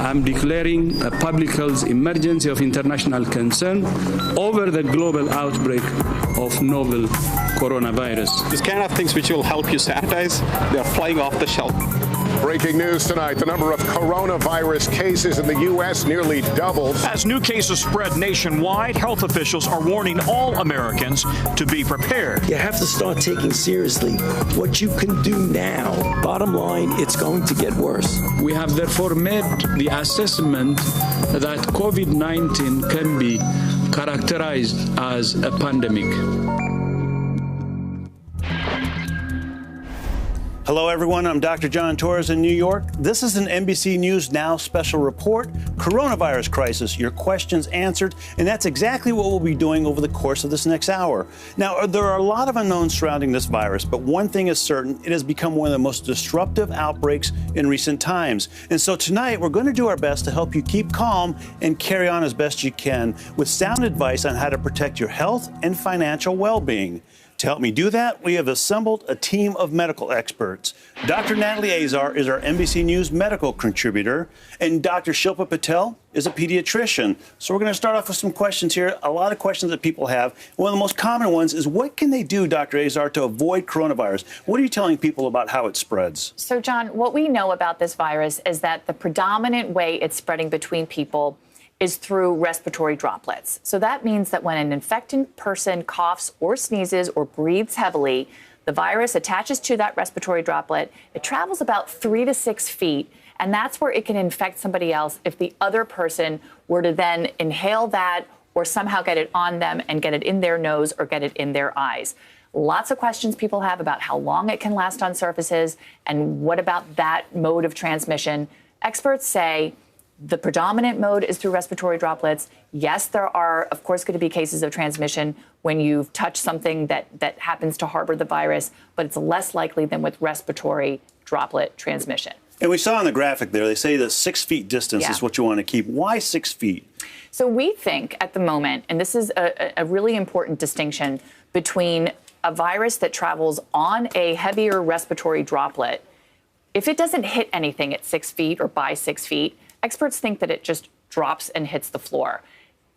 I'm declaring a public health emergency of international concern over the global outbreak of novel coronavirus. This kind of things which will help you sanitize, they're flying off the shelf. Breaking news tonight, the number of coronavirus cases in the U.S. nearly doubled. As new cases spread nationwide, health officials are warning all Americans to be prepared. You have to start taking seriously what you can do now. Bottom line, it's going to get worse. We have therefore made the assessment that COVID-19 can be characterized as a pandemic. Hello, everyone. I'm Dr. John Torres in New York. This is an NBC News Now special report, Coronavirus Crisis, your questions answered, and that's exactly what we'll be doing over the course of this next hour. Now, there are a lot of unknowns surrounding this virus, but one thing is certain, it has become one of the most disruptive outbreaks in recent times. And so tonight, we're going to do our best to help you keep calm and carry on as best you can with sound advice on how to protect your health and financial well-being. To help me do that, we have assembled a team of medical experts. Dr. Natalie Azar is our NBC News medical contributor, and Dr. Shilpa Patel is a pediatrician. So we're going to start off with some questions here, a lot of questions that people have. One of the most common ones is, what can they do, Dr. Azar, to avoid coronavirus? What are you telling people about how it spreads? So, John, what we know about this virus is that the predominant way it's spreading between people is through respiratory droplets. So that means that when an infected person coughs or sneezes or breathes heavily, the virus attaches to that respiratory droplet. It travels about 3 to 6 feet, and that's where it can infect somebody else if the other person were to then inhale that or somehow get it on them and get it in their nose or get it in their eyes. Lots of questions people have about how long it can last on surfaces and what about that mode of transmission. Experts say the predominant mode is through respiratory droplets. Yes, there are, of course, going to be cases of transmission when you've touched something that happens to harbor the virus, but it's less likely than with respiratory droplet transmission. And we saw on the graphic there, they say that 6 feet distance is what you want to keep. Why 6 feet? So we think at the moment, and this is a really important distinction between a virus that travels on a heavier respiratory droplet. If it doesn't hit anything at 6 feet or by 6 feet, experts think that it just drops and hits the floor.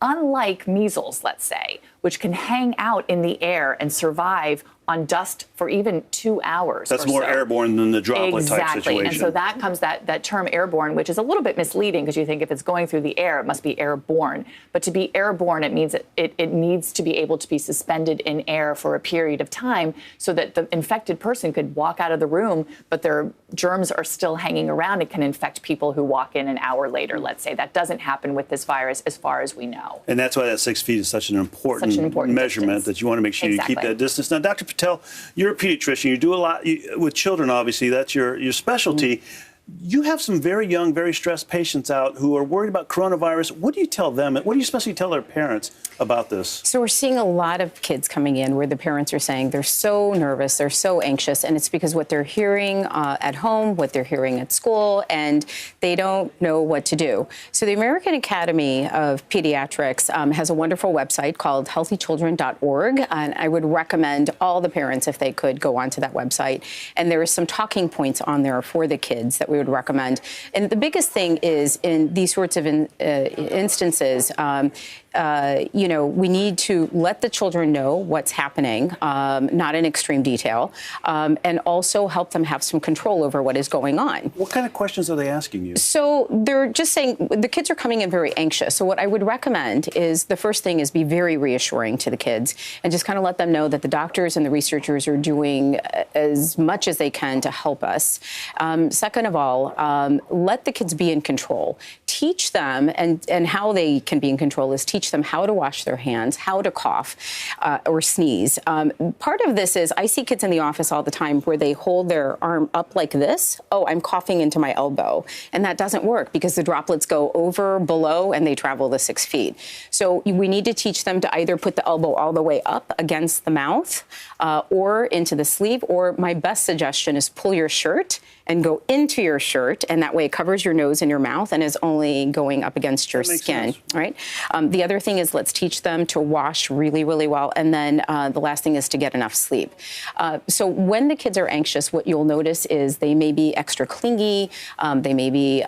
Unlike measles, let's say, which can hang out in the air and survive on dust for even 2 hours. That's more airborne than the droplet type situation. Exactly. And so that comes that term airborne, which is a little bit misleading because you think if it's going through the air, it must be airborne. But to be airborne, it means it needs to be able to be suspended in air for a period of time so that the infected person could walk out of the room, but their germs are still hanging around. It can infect people who walk in an hour later, let's say. That doesn't happen with this virus as far as we know. And that's why that 6 feet is such an important measurement distance. That you want to make sure you keep that distance. Now, Dr. Patel, you're a pediatrician. You do a lot with children, obviously. That's your specialty. You have some very young, very stressed patients out who are worried about coronavirus. What do you tell them? What do you especially tell their parents about this? So we're seeing a lot of kids coming in where the parents are saying they're so nervous, they're so anxious, and it's because what they're hearing at home, what they're hearing at school, and they don't know what to do. So the American Academy of Pediatrics has a wonderful website called healthychildren.org, and I would recommend all the parents, if they could, go onto that website. And there are some talking points on there for the kids that we would recommend. And the biggest thing is in these sorts of instances, we need to let the children know what's happening, not in extreme detail, and also help them have some control over what is going on. What kind of questions are they asking you? So they're just saying the kids are coming in very anxious. So what I would recommend is the first thing is be very reassuring to the kids and just kind of let them know that the doctors and the researchers are doing as much as they can to help us. Second of all, let the kids be in control. Teach them, and how they can be in control is teach them how to wash their hands, how to cough or sneeze. Part of this is I see kids in the office all the time where they hold their arm up like this. Oh, I'm coughing into my elbow. And that doesn't work because the droplets go over, below, and they travel the 6 feet. So we need to teach them to either put the elbow all the way up against the mouth or into the sleeve, or my best suggestion is pull your shirt and go into your shirt, and that way it covers your nose and your mouth and is only going up against your skin, right? The other thing is let's teach them to wash really, really well, and then the last thing is to get enough sleep. So when the kids are anxious, what you'll notice is they may be extra clingy, they may be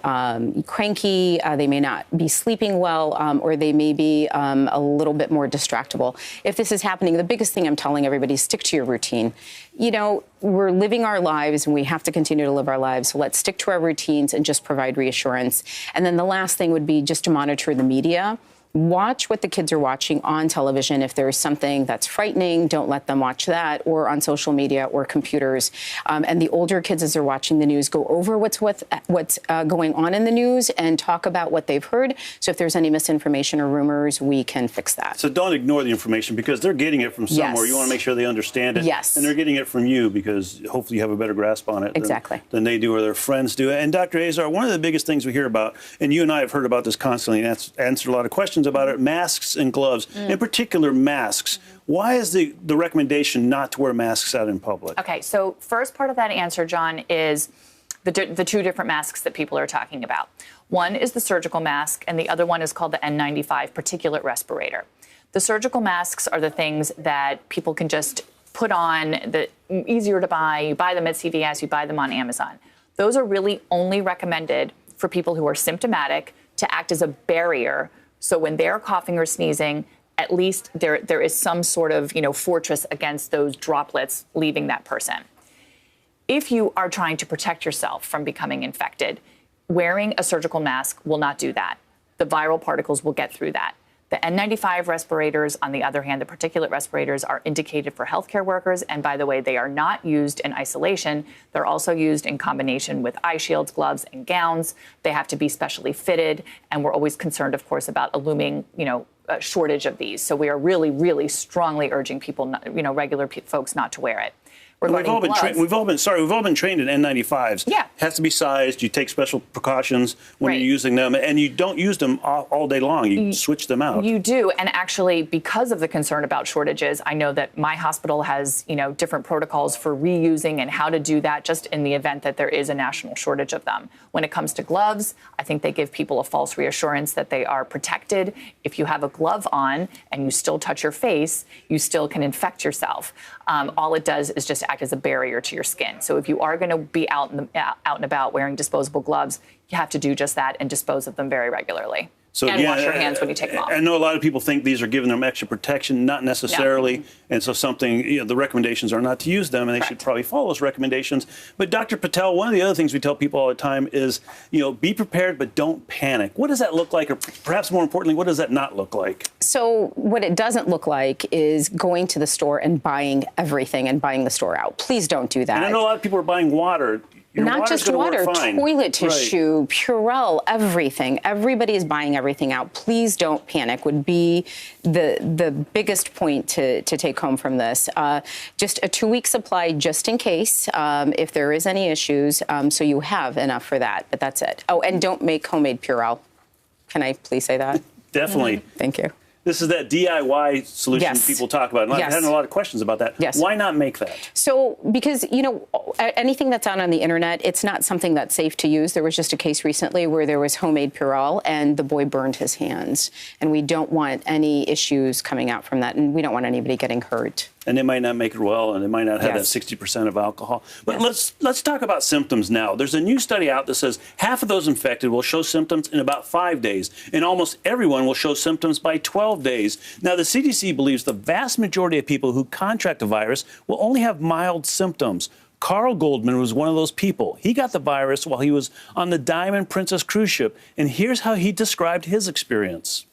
cranky, they may not be sleeping well, or they may be a little bit more distractible. If this is happening, the biggest thing I'm telling everybody is stick to your routine. You know, we're living our lives and we have to continue to live our lives. So let's stick to our routines and just provide reassurance. And then the last thing would be just to monitor the media. Watch what the kids are watching on television. If there is something that's frightening, don't let them watch that, or on social media or computers. And the older kids, as they're watching the news, go over what's going on in the news and talk about what they've heard. So if there's any misinformation or rumors, we can fix that. So don't ignore the information because they're getting it from somewhere. Yes. You want to make sure they understand it. Yes. And they're getting it from you because hopefully you have a better grasp on it than they do or their friends do. And Dr. Azar, one of the biggest things we hear about, and you and I have heard about this constantly and answered a lot of questions about it, masks and gloves, in particular masks. Why is the recommendation not to wear masks out in public? Okay, so first part of that answer, John, is the two different masks that people are talking about. One is the surgical mask, and the other one is called the N95 particulate respirator. The surgical masks are the things that people can just put on, that easier to buy. You buy them at CVS, you buy them on Amazon. Those are really only recommended for people who are symptomatic to act as a barrier. So when they're coughing or sneezing, at least there is some sort of, fortress against those droplets leaving that person. If you are trying to protect yourself from becoming infected, wearing a surgical mask will not do that. The viral particles will get through that. The N95 respirators, on the other hand, the particulate respirators, are indicated for healthcare workers. And by the way, they are not used in isolation. They're also used in combination with eye shields, gloves, and gowns. They have to be specially fitted. And we're always concerned, of course, about a looming, shortage of these. So we are really, really strongly urging people, regular folks not to wear it. We've all been trained in N95s. Yeah. It has to be sized. You take special precautions when you're using them, and you don't use them all day long. You switch them out. You do, and actually, because of the concern about shortages, I know that my hospital has, different protocols for reusing and how to do that just in the event that there is a national shortage of them. When it comes to gloves, I think they give people a false reassurance that they are protected. If you have a glove on and you still touch your face, you still can infect yourself. All it does is just act as a barrier to your skin. So if you are going to be out and about wearing disposable gloves, you have to do just that and dispose of them very regularly. So, and wash your hands when you take them off. I know a lot of people think these are giving them extra protection, not necessarily. No. And so the recommendations are not to use them, and they should probably follow those recommendations. But Dr. Patel, one of the other things we tell people all the time is, be prepared, but don't panic. What does that look like? Or perhaps more importantly, what does that not look like? So what it doesn't look like is going to the store and buying everything and buying the store out. Please don't do that. And I know a lot of people are buying water. Not just water, toilet tissue, Purell, everything. Everybody is buying everything out. Please don't panic would be the biggest point to take home from this. Just a 2-week supply just in case if there is any issues, so you have enough for that. But that's it. Oh, and don't make homemade Purell. Can I please say that? Definitely. Thank you. This is that DIY solution people talk about. And I've had a lot of questions about that. Yes. Why not make that? So because, anything that's out on the Internet, it's not something that's safe to use. There was just a case recently where there was homemade Purell and the boy burned his hands. And we don't want any issues coming out from that. And we don't want anybody getting hurt. And they might not make it well, and they might not have that 60% of alcohol. But let's talk about symptoms now. There's a new study out that says half of those infected will show symptoms in about 5 days, and almost everyone will show symptoms by 12 days. Now, the CDC believes the vast majority of people who contract the virus will only have mild symptoms. Carl Goldman was one of those people. He got the virus while he was on the Diamond Princess cruise ship, and here's how he described his experience.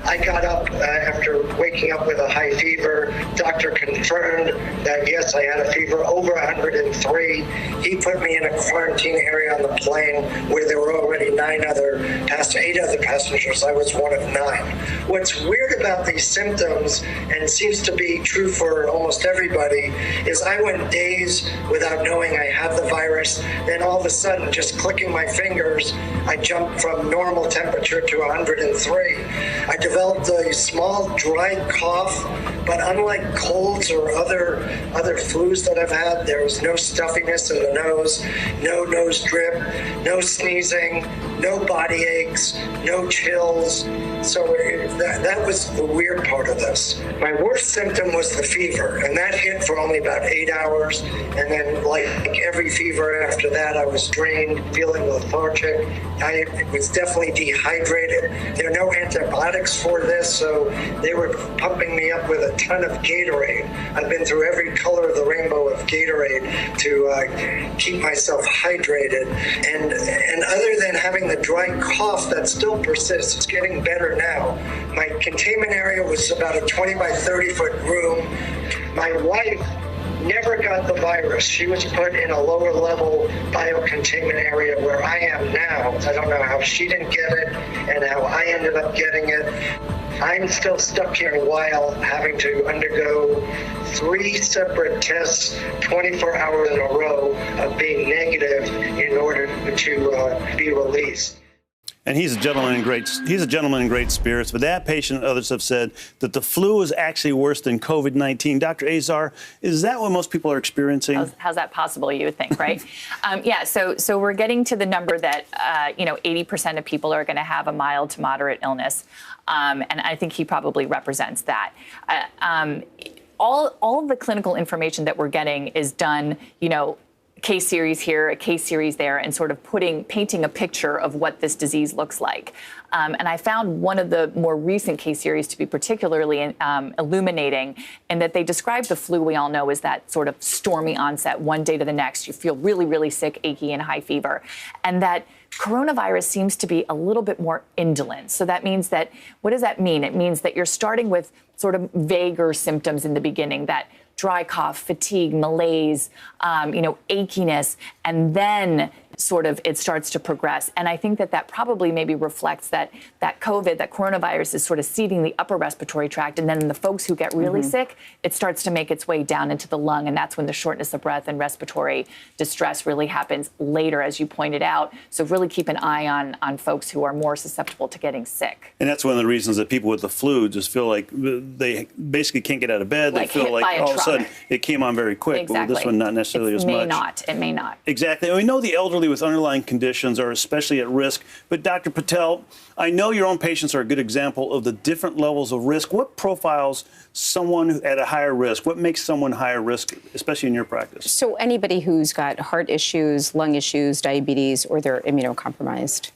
I got up after waking up with a high fever. Doctor confirmed that, yes, I had a fever over 103. He put me in a quarantine area on the plane where there were already 8 other passengers. I was one of 9. What's weird about these symptoms, and it seems to be true for almost everybody, is I went days without knowing I had the virus. Then all of a sudden, just clicking my fingers, I jumped from normal temperature to 103. I developed developed a small dry cough, but unlike colds or other flus that I've had, there was no stuffiness in the nose, no nose drip, no sneezing, no body aches, no chills. So that was the weird part of this. My worst symptom was the fever, and that hit for only about 8 hours. And then, like every fever after that, I was drained, feeling lethargic. I was definitely dehydrated. There are no antibiotics for this, so they were pumping me up with a ton of Gatorade. I've been through every color of the rainbow of Gatorade to keep myself hydrated. And other than having the dry cough that still persists, it's getting better now. My containment area was about a 20 by 30 foot room. My wife never got the virus. She was put in a lower level biocontainment area where I am now. I don't know how she didn't get it and how I ended up getting it. I'm still stuck here while having to undergo 3 separate tests 24 hours in a row of being negative in order to be released. And he's a gentleman in great spirits. But that patient and others have said that the flu is actually worse than COVID-19. Dr. Azar, is that what most people are experiencing? How's that possible, you would think, right? Yeah, so we're getting to the number that, 80% of people are going to have a mild to moderate illness. And I think he probably represents that. All of the clinical information that we're getting is done, case series here, a case series there, and sort of painting a picture of what this disease looks like. And I found one of the more recent case series to be particularly illuminating in that they describe the flu we all know as that sort of stormy onset, one day to the next. You feel really, really sick, achy, and high fever. And that coronavirus seems to be a little bit more indolent. So that means that, what does that mean? It means that you're starting with sort of vaguer symptoms in the beginning, that dry cough, fatigue, malaise, achiness, and then sort of it starts to progress. And I think that probably maybe reflects that COVID, that coronavirus is sort of seeding the upper respiratory tract. And then in the folks who get really sick, it starts to make its way down into the lung. And that's when the shortness of breath and respiratory distress really happens later, as you pointed out. So really keep an eye on folks who are more susceptible to getting sick. And that's one of the reasons that people with the flu just feel like they basically can't get out of bed. They feel like all of a sudden it came on very quick. Exactly. But with this one, not necessarily as much. It may not. Exactly. And we know the elderly with underlying conditions are especially at risk. But Dr. Patel, I know your own patients are a good example of the different levels of risk. What profiles someone at a higher risk? What makes someone higher risk, especially in your practice? So anybody who's got heart issues, lung issues, diabetes, or they're immunocompromised.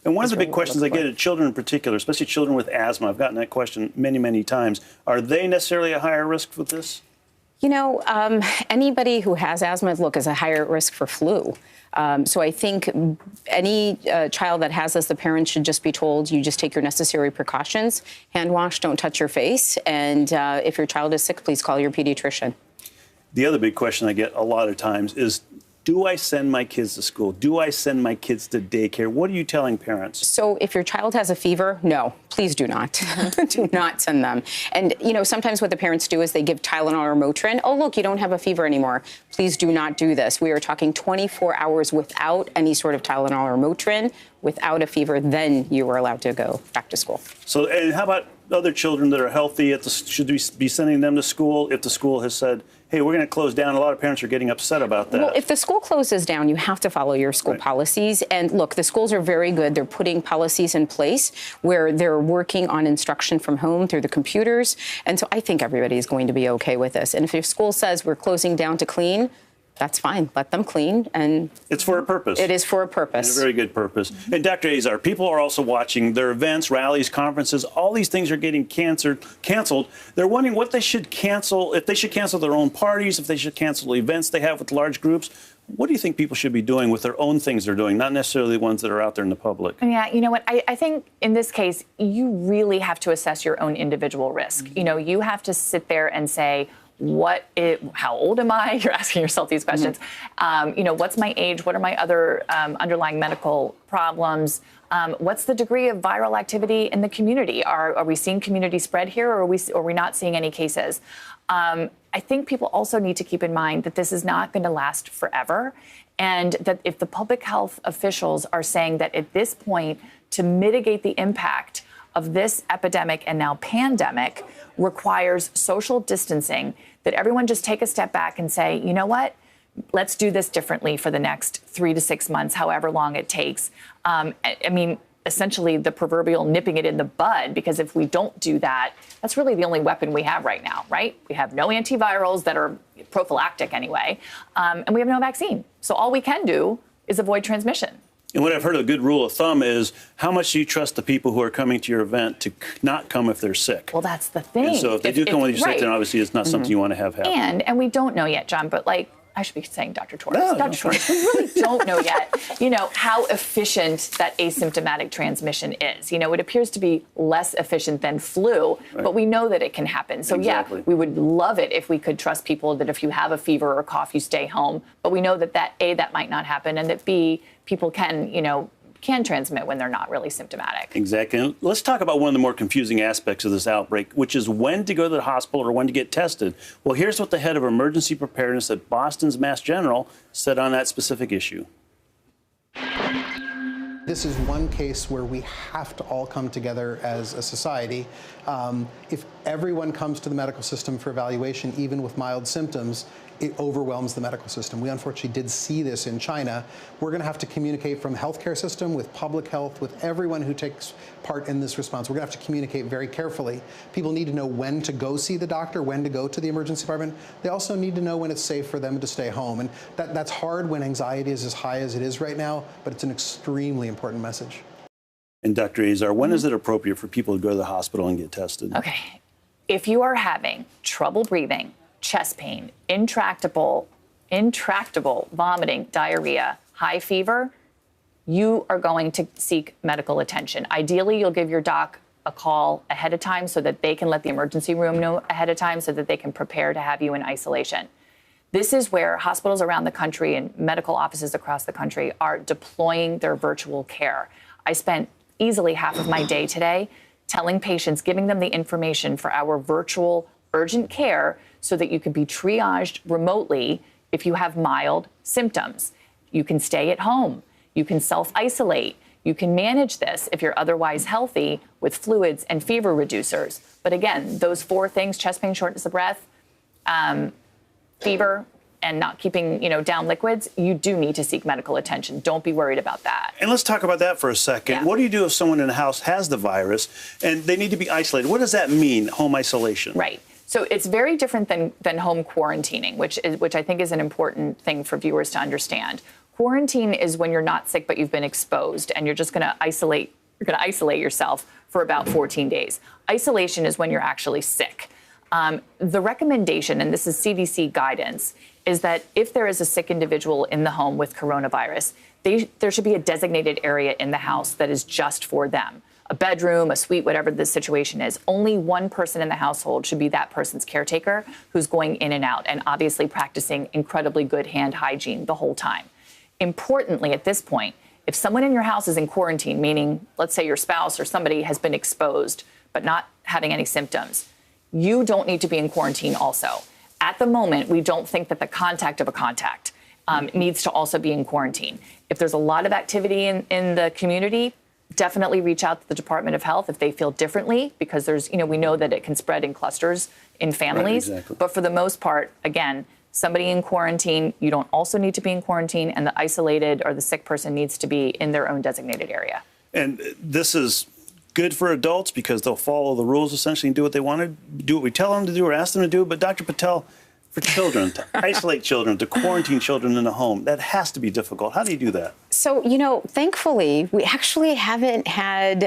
And one of the big questions I get at children in particular, especially children with asthma, I've gotten that question many, many times. Are they necessarily at higher risk with this? Anybody who has asthma, is a higher risk for flu. So I think any child that has this, the parents should just be told, you just take your necessary precautions, hand wash, don't touch your face. And if your child is sick, please call your pediatrician. The other big question I get a lot of times is, do I send my kids to school? Do I send my kids to daycare? What are you telling parents? So if your child has a fever, no, please do not. Do not send them. And, sometimes what the parents do is they give Tylenol or Motrin. Oh, look, you don't have a fever anymore. Please do not do this. We are talking 24 hours without any sort of Tylenol or Motrin, without a fever, then you are allowed to go back to school. So, and how about other children that are healthy? Should we be sending them to school if the school has said, hey, we're going to close down? A lot of parents are getting upset about that. Well, if the school closes down, you have to follow your school policies. And look, the schools are very good. They're putting policies in place where they're working on instruction from home through the computers. And so I think everybody is going to be okay with this. And if your school says we're closing down to clean, that's fine. Let them clean. And it's for a purpose. It is for a purpose. And a very good purpose. And Dr. Azar, people are also watching their events, rallies, conferences. All these things are getting canceled. They're wondering what they should cancel, if they should cancel their own parties, if they should cancel events they have with large groups. What do you think people should be doing with their own things they're doing, not necessarily the ones that are out there in the public? Yeah, you know what? I think in this case, you really have to assess your own individual risk. You have to sit there and say, how old am I? You're asking yourself these questions. What's my age? What are my other underlying medical problems? What's the degree of viral activity in the community? Are we seeing community spread here, or are we not seeing any cases? I think people also need to keep in mind that this is not going to last forever, and that if the public health officials are saying that at this point, to mitigate the impact of this epidemic and now pandemic requires social distancing, that everyone just take a step back and say, you know what? Let's do this differently for the next 3 to 6 months, however long it takes. I mean, essentially the proverbial nipping it in the bud, because if we don't do that, that's really the only weapon we have right now, right? We have no antivirals that are prophylactic anyway, and we have no vaccine. So all we can do is avoid transmission. And what I've heard, a good rule of thumb is, how much do you trust the people who are coming to your event to not come if they're sick? Well, that's the thing. And so if they do come when you're sick, then obviously it's not something you want to have happen. And we don't know yet, John, but like, I should be saying Dr. Torres. No, Dr. Torres, we really don't know yet, how efficient that asymptomatic transmission is. It appears to be less efficient than flu, but we know that it can happen. So, yeah, we would love it if we could trust people that if you have a fever or a cough, you stay home. But we know that A, that might not happen, and that B, people can transmit when they're not really symptomatic. Exactly. And let's talk about one of the more confusing aspects of this outbreak, which is when to go to the hospital or when to get tested. Well, here's what the head of emergency preparedness at Boston's Mass General said on that specific issue. This is one case where we have to all come together as a society. If everyone comes to the medical system for evaluation, even with mild symptoms, it overwhelms the medical system. We unfortunately did see this in China. We're going to have to communicate from the healthcare system, with public health, with everyone who takes part in this response. We're going to have to communicate very carefully. People need to know when to go see the doctor, when to go to the emergency department. They also need to know when it's safe for them to stay home. And that's hard when anxiety is as high as it is right now, but it's an extremely important message. And Dr. Azar, when is it appropriate for people to go to the hospital and get tested? Okay. If you are having trouble breathing, chest pain, intractable vomiting, diarrhea, high fever, you are going to seek medical attention. Ideally, you'll give your doc a call ahead of time so that they can let the emergency room know ahead of time so that they can prepare to have you in isolation. This is where hospitals around the country and medical offices across the country are deploying their virtual care. I spent easily half of my day today telling patients, giving them the information for our virtual urgent care so that you can be triaged remotely if you have mild symptoms. You can stay at home. You can self-isolate. You can manage this if you're otherwise healthy with fluids and fever reducers. But again, those 4 things, chest pain, shortness of breath, fever, and not keeping, down liquids, you do need to seek medical attention. Don't be worried about that. And let's talk about that for a second. Yeah. What do you do if someone in the house has the virus and they need to be isolated? What does that mean, home isolation? Right. So it's very different than home quarantining, which I think is an important thing for viewers to understand. Quarantine is when you're not sick, but you've been exposed, and you're just going to isolate. You're going to isolate yourself for about 14 days. Isolation is when you're actually sick. The recommendation, and this is CDC guidance, is that if there is a sick individual in the home with coronavirus, there should be a designated area in the house that is just for them. A bedroom, a suite, whatever the situation is. Only one person in the household should be that person's caretaker who's going in and out and obviously practicing incredibly good hand hygiene the whole time. Importantly, at this point, if someone in your house is in quarantine, meaning, let's say your spouse or somebody has been exposed but not having any symptoms, you don't need to be in quarantine also. At the moment, we don't think that the contact of a contact needs to also be in quarantine. If there's a lot of activity in the community, definitely reach out to the Department of Health if they feel differently, because there's, we know that it can spread in clusters in families. Right, exactly. But for the most part, again, somebody in quarantine, you don't also need to be in quarantine, and the isolated or the sick person needs to be in their own designated area. And this is good for adults because they'll follow the rules essentially and do what they want to do, what we tell them to do or ask them to do. But Dr. Patel, for children, to isolate children, to quarantine children in a home, that has to be difficult. How do you do that? So, thankfully, we actually haven't had,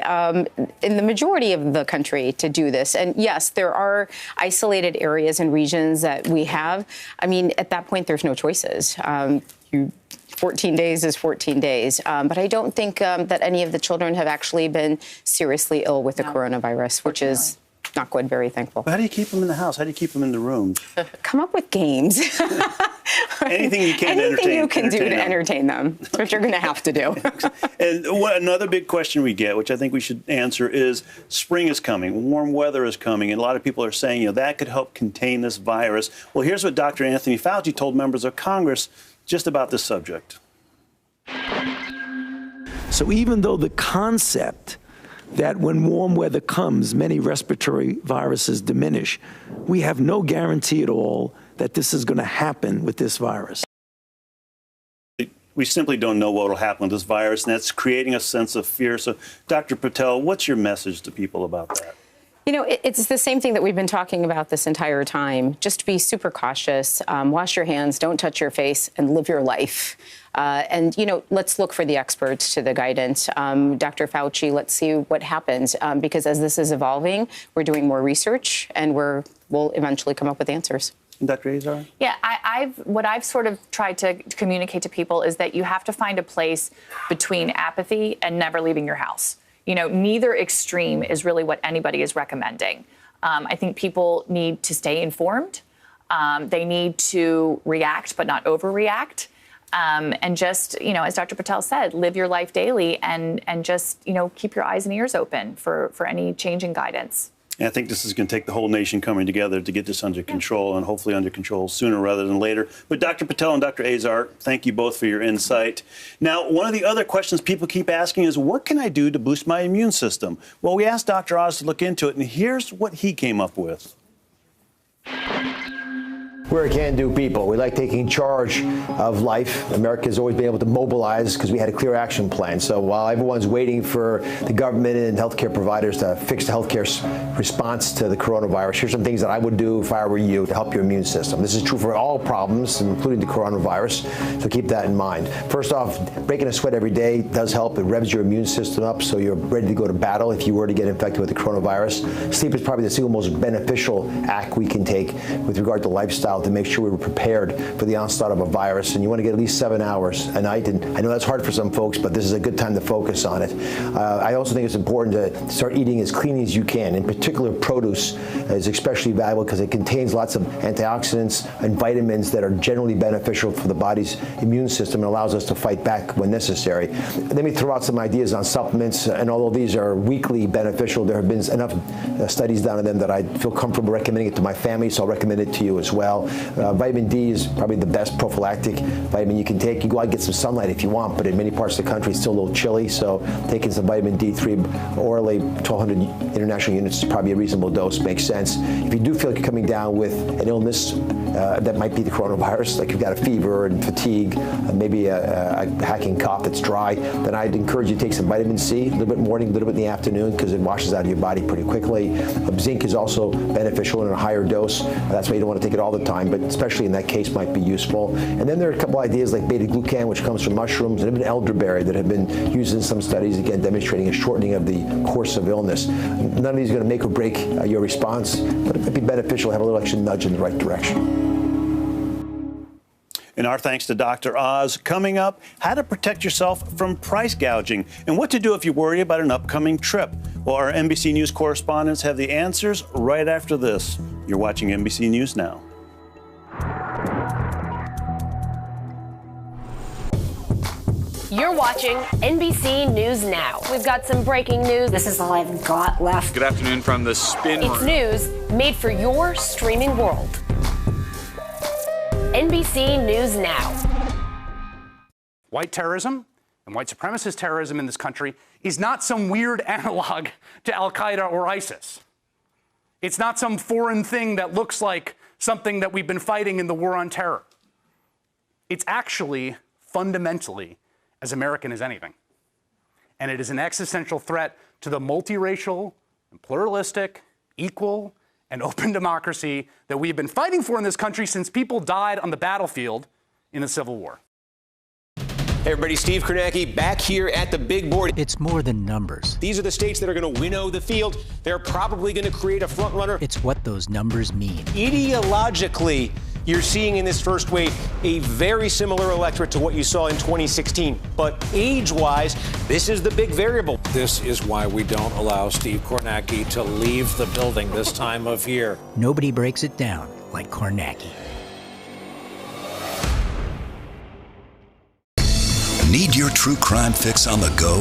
in the majority of the country, to do this. And yes, there are isolated areas and regions that we have. I mean, at that point, there's no choices. 14 days is 14 days. But I don't think that any of the children have actually been seriously ill with the coronavirus, which is not good, very thankful. But how do you keep them in the house? How do you keep them in the rooms? Come up with games. Anything you can do to entertain them, which you're going to have to do. And another big question we get, which I think we should answer, is spring is coming, warm weather is coming, and a lot of people are saying, that could help contain this virus. Well, here's what Dr. Anthony Fauci told members of Congress just about this subject. So even though the concept that when warm weather comes, many respiratory viruses diminish. We have no guarantee at all that this is going to happen with this virus. We simply don't know what will happen with this virus, and that's creating a sense of fear. So, Dr. Patel, what's your message to people about that? You know, it's the same thing that we've been talking about this entire time. Just be super cautious, wash your hands, don't touch your face, and live your life. And, you know, let's look for the experts to the guidance. Dr. Fauci, let's see what happens, because as this is evolving, we're doing more research, and we'll eventually come up with answers. Dr. Azar? Yeah, what I've sort of tried to communicate to people is that you have to find a place between apathy and never leaving your house. You know, neither extreme is really what anybody is recommending. I think people need to stay informed. They need to react, but not overreact. And just, you know, as Dr. Patel said, live your life daily and just, you know, keep your eyes and ears open for any changing guidance. And I think this is going to take the whole nation coming together to get this under control, and hopefully under control sooner rather than later. But Dr. Patel and Dr. Azar, thank you both for your insight. Now, one of the other questions people keep asking is, what can I do to boost my immune system? Well, we asked Dr. Oz to look into it, and here's what he came up with. We're a can-do people. We like taking charge of life. America's always been able to mobilize because we had a clear action plan. So while everyone's waiting for the government and healthcare providers to fix the healthcare response to the coronavirus, here's some things that I would do if I were you to help your immune system. This is true for all problems, including the coronavirus, so keep that in mind. First off, breaking a sweat every day does help. It revs your immune system up so you're ready to go to battle if you were to get infected with the coronavirus. Sleep is probably the single most beneficial act we can take with regard to lifestyle to make sure we were prepared for the onslaught of a virus. And you want to get at least 7 hours a night. And I know that's hard for some folks, but this is a good time to focus on it. I also think it's important to start eating as clean as you can. In particular, produce is especially valuable because it contains lots of antioxidants and vitamins that are generally beneficial for the body's immune system and allows us to fight back when necessary. Let me throw out some ideas on supplements. And although these are weakly beneficial, there have been enough studies done on them that I feel comfortable recommending it to my family, so I'll recommend it to you as well. Vitamin D is probably the best prophylactic vitamin you can take. You go out and get some sunlight if you want, but in many parts of the country it's still a little chilly, so taking some vitamin D3 orally, 1,200 international units is probably a reasonable dose, makes sense. If you do feel like you're coming down with an illness that might be the coronavirus, like you've got a fever and fatigue, maybe a hacking cough that's dry, then I'd encourage you to take some vitamin C, a little bit morning, a little bit in the afternoon, because it washes out of your body pretty quickly. Zinc is also beneficial in a higher dose. That's why you don't want to take it all the time, but especially in that case might be useful. And then there are a couple ideas like beta-glucan, which comes from mushrooms, and even elderberry that have been used in some studies, again, demonstrating a shortening of the course of illness. None of these are going to make or break your response, but it might be beneficial to have a little extra nudge in the right direction. And our thanks to Dr. Oz. Coming up, how to protect yourself from price gouging and what to do if you worry about an upcoming trip. Well, our NBC News correspondents have the answers right after this. You're watching NBC News Now. You're watching NBC News Now. We've got some breaking news. This is all I've got left. Good afternoon from the Spin It's news made for your streaming world. NBC News Now. White terrorism and white supremacist terrorism in this country is not some weird analog to Al-Qaeda or ISIS. It's not some foreign thing that looks like something that we've been fighting in the war on terror. It's actually fundamentally as American as anything. And it is an existential threat to the multiracial and pluralistic, equal, and open democracy that we've been fighting for in this country since people died on the battlefield in the Civil War. Hey everybody, Steve Kornacki back here at the big board. It's more than numbers. These are the states that are going to winnow the field. They're probably going to create a front runner. It's what those numbers mean. Ideologically, you're seeing in this first wave a very similar electorate to what you saw in 2016. But age-wise, this is the big variable. This is why we don't allow Steve Kornacki to leave the building this time of year. Nobody breaks it down like Kornacki. Need your true crime fix on the go?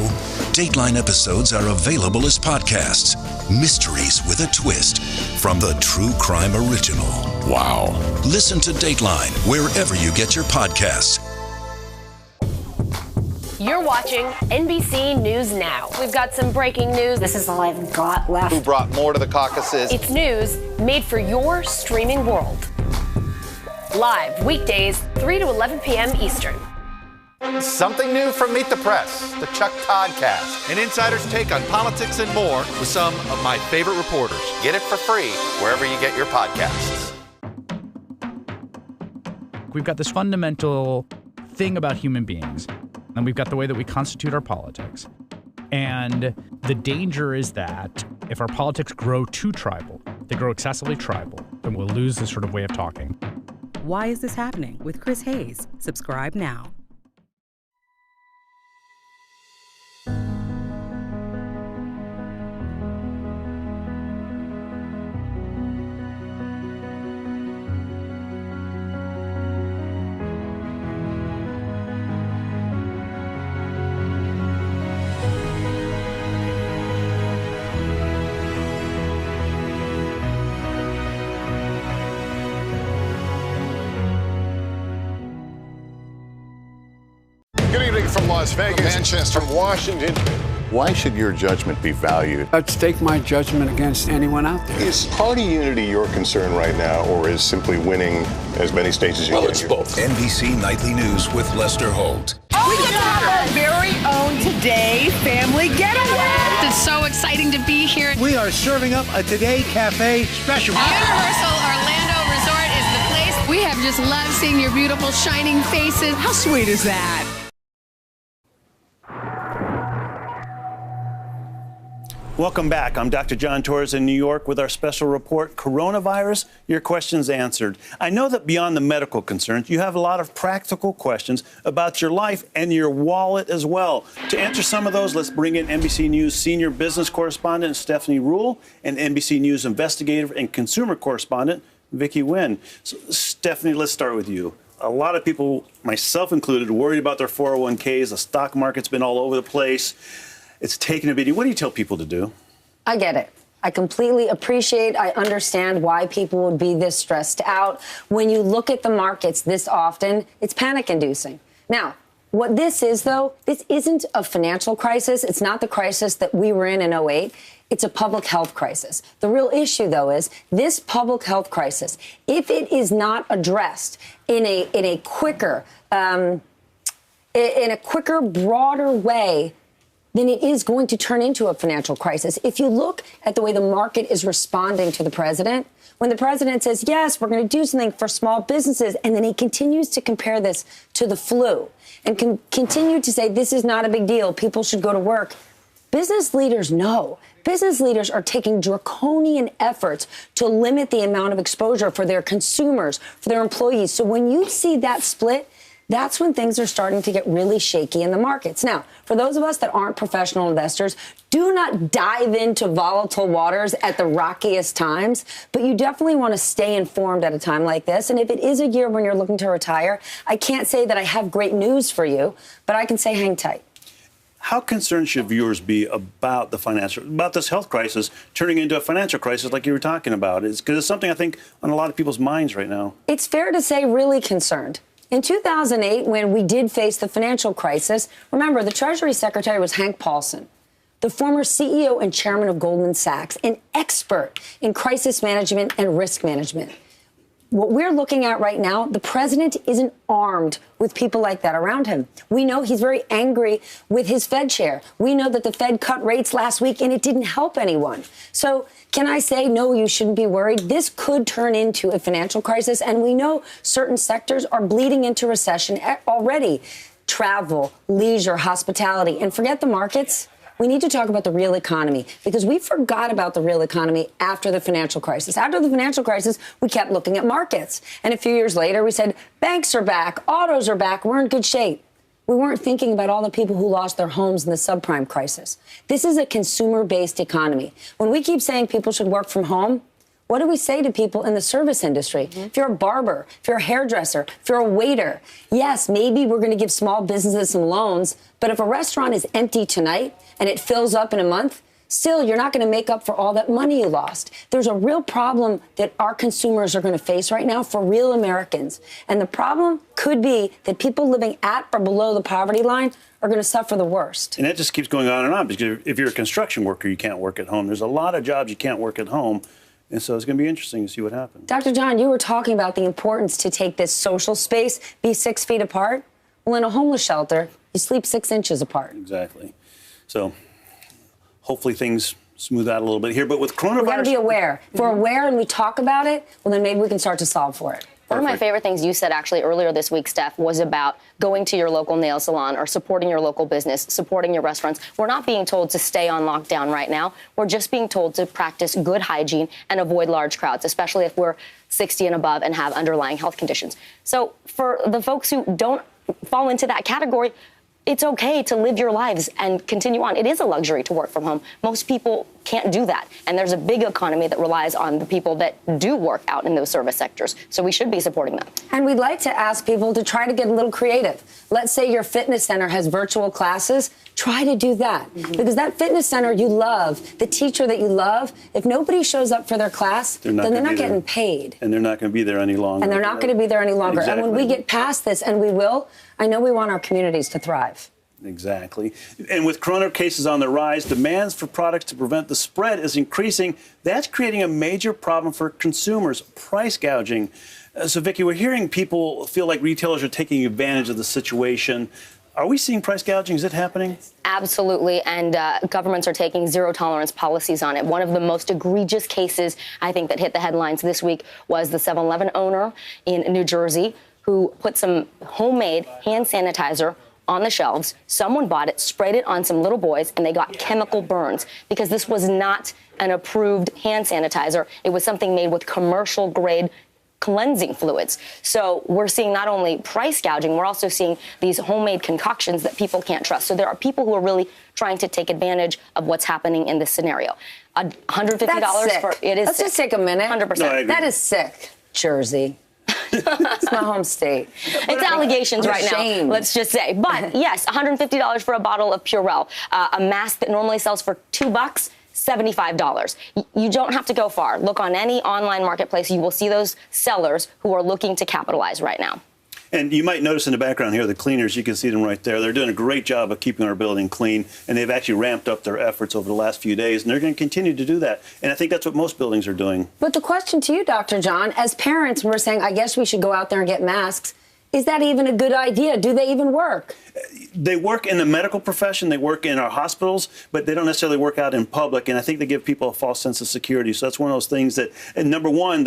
Dateline episodes are available as podcasts. Mysteries with a twist from the True Crime Original. Wow. Listen to Dateline wherever you get your podcasts. You're watching NBC News Now. We've got some breaking news. This is all I've got left. Who brought more to the caucuses? It's news made for your streaming world. Live weekdays, 3 to 11 p.m. Eastern. Something new from Meet the Press, the Chuck Toddcast. An insider's take on politics and more with some of my favorite reporters. Get it for free wherever you get your podcasts. We've got this fundamental thing about human beings, and we've got the way that we constitute our politics. And the danger is that if our politics grow too tribal, they grow excessively tribal, then we'll lose this sort of way of talking. Why is this happening? With Chris Hayes. Subscribe now. From Las Vegas, Manchester, from Washington. Why should your judgment be valued? I'd stake my judgment against anyone out there. Is party unity your concern right now, or is simply winning as many states as you can? It's both. NBC Nightly News with Lester Holt. We get to have our very own Today Family Getaway. It's so exciting to be here. We are serving up a Today Cafe special. Universal Orlando Resort is the place. We have just loved seeing your beautiful shining faces. How sweet is that? Welcome back. I'm Dr. John Torres in New York with our special report, Coronavirus, Your Questions Answered. I know that beyond the medical concerns, you have a lot of practical questions about your life and your wallet as well. To answer some of those, let's bring in NBC News senior business correspondent Stephanie Ruhle and NBC News investigative and consumer correspondent Vicki Nguyen. So, Stephanie, let's start with you. A lot of people, myself included, worried about their 401ks. The stock market's been all over the place. It's taken a beating. What do you tell people to do? I get it. I completely appreciate, I understand why people would be this stressed out. When you look at the markets this often, it's panic-inducing. Now, what this is, though, this isn't a financial crisis. It's not the crisis that we were in 2008. It's a public health crisis. The real issue, though, is this public health crisis, if it is not addressed in a quicker, broader way, then it is going to turn into a financial crisis. If you look at the way the market is responding to the president, when the president says, yes, we're going to do something for small businesses, and then he continues to compare this to the flu and continue to say this is not a big deal, people should go to work, business leaders know. Business leaders are taking draconian efforts to limit the amount of exposure for their consumers, for their employees. So when you see that split, that's when things are starting to get really shaky in the markets. Now, for those of us that aren't professional investors, do not dive into volatile waters at the rockiest times, but you definitely want to stay informed at a time like this. And if it is a year when you're looking to retire, I can't say that I have great news for you, but I can say hang tight. How concerned should viewers be about about this health crisis turning into a financial crisis like you were talking about? Because it's something I think on a lot of people's minds right now. It's fair to say really concerned. In 2008, when we did face the financial crisis, remember, the Treasury Secretary was Hank Paulson, the former CEO and chairman of Goldman Sachs, an expert in crisis management and risk management. What we're looking at right now, the president isn't armed with people like that around him. We know he's very angry with his Fed chair. We know that the Fed cut rates last week and it didn't help anyone. So can I say, no, you shouldn't be worried? This could turn into a financial crisis. And we know certain sectors are bleeding into recession already. Travel, leisure, hospitality, and forget the markets. We need to talk about the real economy because we forgot about the real economy after the financial crisis. After the financial crisis, we kept looking at markets. And a few years later, we said, banks are back, autos are back, we're in good shape. We weren't thinking about all the people who lost their homes in the subprime crisis. This is a consumer-based economy. When we keep saying people should work from home, what do we say to people in the service industry? If you're a barber, if you're a hairdresser, if you're a waiter, yes, maybe we're going to give small businesses some loans, but if a restaurant is empty tonight and it fills up in a month, Still, you're not going to make up for all that money you lost. There's a real problem that our consumers are going to face right now for real Americans. And the problem could be that people living at or below the poverty line are going to suffer the worst. And that just keeps going on, because if you're a construction worker, you can't work at home. There's a lot of jobs you can't work at home. And so it's going to be interesting to see what happens. Dr. John, you were talking about the importance to take this social space, be 6 feet apart. Well, in a homeless shelter, you sleep 6 inches apart. Exactly. So hopefully things smooth out a little bit here. But with coronavirus... We've got to be aware. If we're aware and we talk about it, well, then maybe we can start to solve for it. One of my favorite things you said actually earlier this week, Steph, was about going to your local nail salon or supporting your local business, supporting your restaurants. We're not being told to stay on lockdown right now. We're just being told to practice good hygiene and avoid large crowds, especially if we're 60 and above and have underlying health conditions. So for the folks who don't fall into that category, it's okay to live your lives and continue on. It is a luxury to work from home. Most people can't do that. And there's a big economy that relies on the people that do work out in those service sectors. So we should be supporting them. And we'd like to ask people to try to get a little creative. Let's say your fitness center has virtual classes. Try to do that. Because that fitness center you love, the teacher that you love, if nobody shows up for their class, then they're not getting paid. And they're not going to be there any longer. And they're not going to be there any longer. Exactly. And when we get past this, and we will, I know we want our communities to thrive. Exactly. And with corona cases on the rise, demands for products to prevent the spread is increasing. That's creating a major problem for consumers, price gouging. So, Vicki, we're hearing people feel like retailers are taking advantage of the situation. Are we seeing price gouging? Is it happening? Absolutely, and governments are taking zero-tolerance policies on it. One of the most egregious cases, I think, that hit the headlines this week was the 7-Eleven owner in New Jersey who put some homemade hand sanitizer on the shelves. Someone bought it, sprayed it on some little boys, and they got chemical burns because this was not an approved hand sanitizer. It was something made with commercial-grade cleansing fluids. So we're seeing not only price gouging, we're also seeing these homemade concoctions that people can't trust. So there are people who are really trying to take advantage of what's happening in this scenario. $150 for it is. Let's just take a minute. 100%. No, that is sick, Jersey. It's my home state. It's allegations right now, let's just say. But yes, $150 for a bottle of Purell. A mask that normally sells for $2, $75. You don't have to go far. Look on any online marketplace. You will see those sellers who are looking to capitalize right now. And you might notice in the background here, the cleaners, you can see them right there. They're doing a great job of keeping our building clean, and they've actually ramped up their efforts over the last few days, and they're going to continue to do that. And I think that's what most buildings are doing. But the question to you, Dr. John, as parents, we're saying, I guess we should go out there and get masks. Is that even a good idea? Do they even work? They work in the medical profession, they work in our hospitals, but they don't necessarily work out in public. And I think they give people a false sense of security. So that's one of those things that, and number one,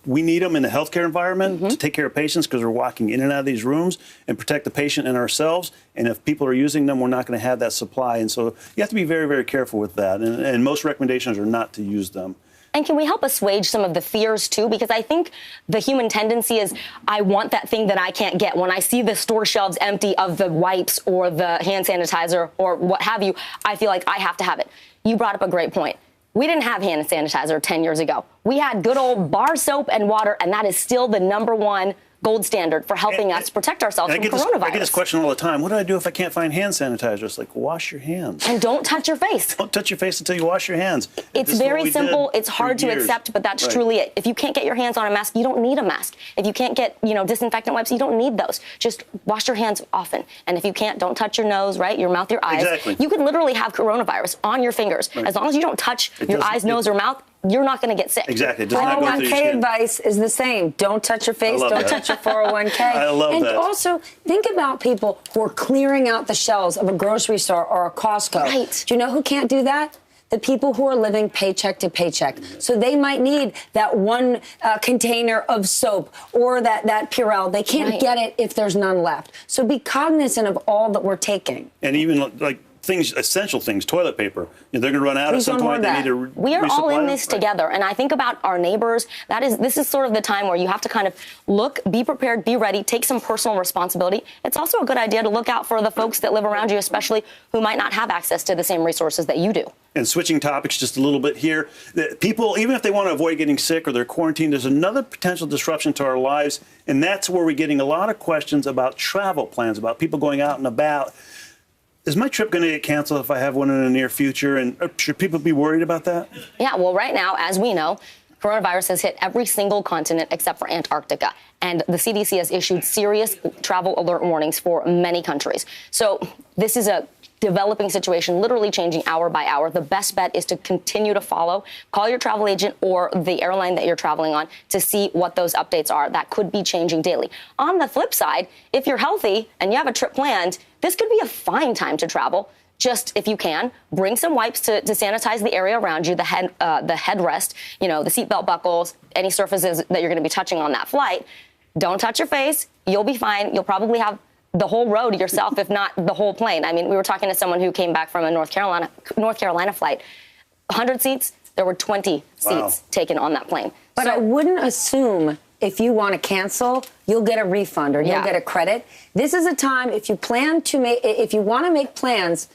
we need them in the healthcare environment to take care of patients because we're walking in and out of these rooms and protect the patient and ourselves. And if people are using them, we're not going to have that supply. And so you have to be very, very careful with that. And most recommendations are not to use them. And can we help assuage some of the fears, too? Because I think the human tendency is, I want that thing that I can't get. When I see the store shelves empty of the wipes or the hand sanitizer or what have you, I feel like I have to have it. You brought up a great point. We didn't have hand sanitizer 10 years ago. We had good old bar soap and water, and that is still the #1 gold standard for helping us protect ourselves from coronavirus. I get this question all the time. What do I do if I can't find hand sanitizer? It's like, wash your hands. And don't touch your face. Don't touch your face until you wash your hands. It's very simple. It's hard to accept, but that's truly it. If you can't get your hands on a mask, you don't need a mask. If you can't get, disinfectant wipes, you don't need those. Just wash your hands often. And if you can't, don't touch your nose, right? Your mouth, your eyes. Exactly. You could literally have coronavirus on your fingers. Right. As long as you don't touch your eyes, nose, or mouth, you're not going to get sick. Exactly. It does not go through your skin. 401k advice is the same. Don't touch your face. Don't touch your 401k. I love that. And also, think about people who are clearing out the shelves of a grocery store or a Costco. Right. Do you know who can't do that? The people who are living paycheck to paycheck. So they might need that one container of soap or that Purell. They can't get it if there's none left. So be cognizant of all that we're taking. And even like things, essential things, toilet paper. They're going to run out at some point. They need to We are all in this together. And I think about our neighbors. This is sort of the time where you have to kind of look, be prepared, be ready, take some personal responsibility. It's also a good idea to look out for the folks that live around you, especially who might not have access to the same resources that you do. And switching topics just a little bit here, people, even if they want to avoid getting sick or they're quarantined, there's another potential disruption to our lives. And that's where we're getting a lot of questions about travel plans, about people going out and about. Is my trip going to get canceled if I have one in the near future? And should people be worried about that? Yeah, well, right now, as we know, coronavirus has hit every single continent except for Antarctica. And the CDC has issued serious travel alert warnings for many countries. So this is a developing situation, literally changing hour by hour. The best bet is to continue to follow. Call your travel agent or the airline that you're traveling on to see what those updates are. That could be changing daily. On the flip side, if you're healthy and you have a trip planned, this could be a fine time to travel. Just, if you can, bring some wipes to sanitize the area around you, the headrest, the seatbelt buckles, any surfaces that you're going to be touching on that flight. Don't touch your face. You'll be fine. You'll probably have the whole row to yourself, if not the whole plane. I mean, we were talking to someone who came back from a North Carolina flight. 100 seats, there were 20 seats taken on that plane. But I wouldn't assume if you want to cancel, you'll get a refund or you'll get a credit. This is a time, if you want to make plans,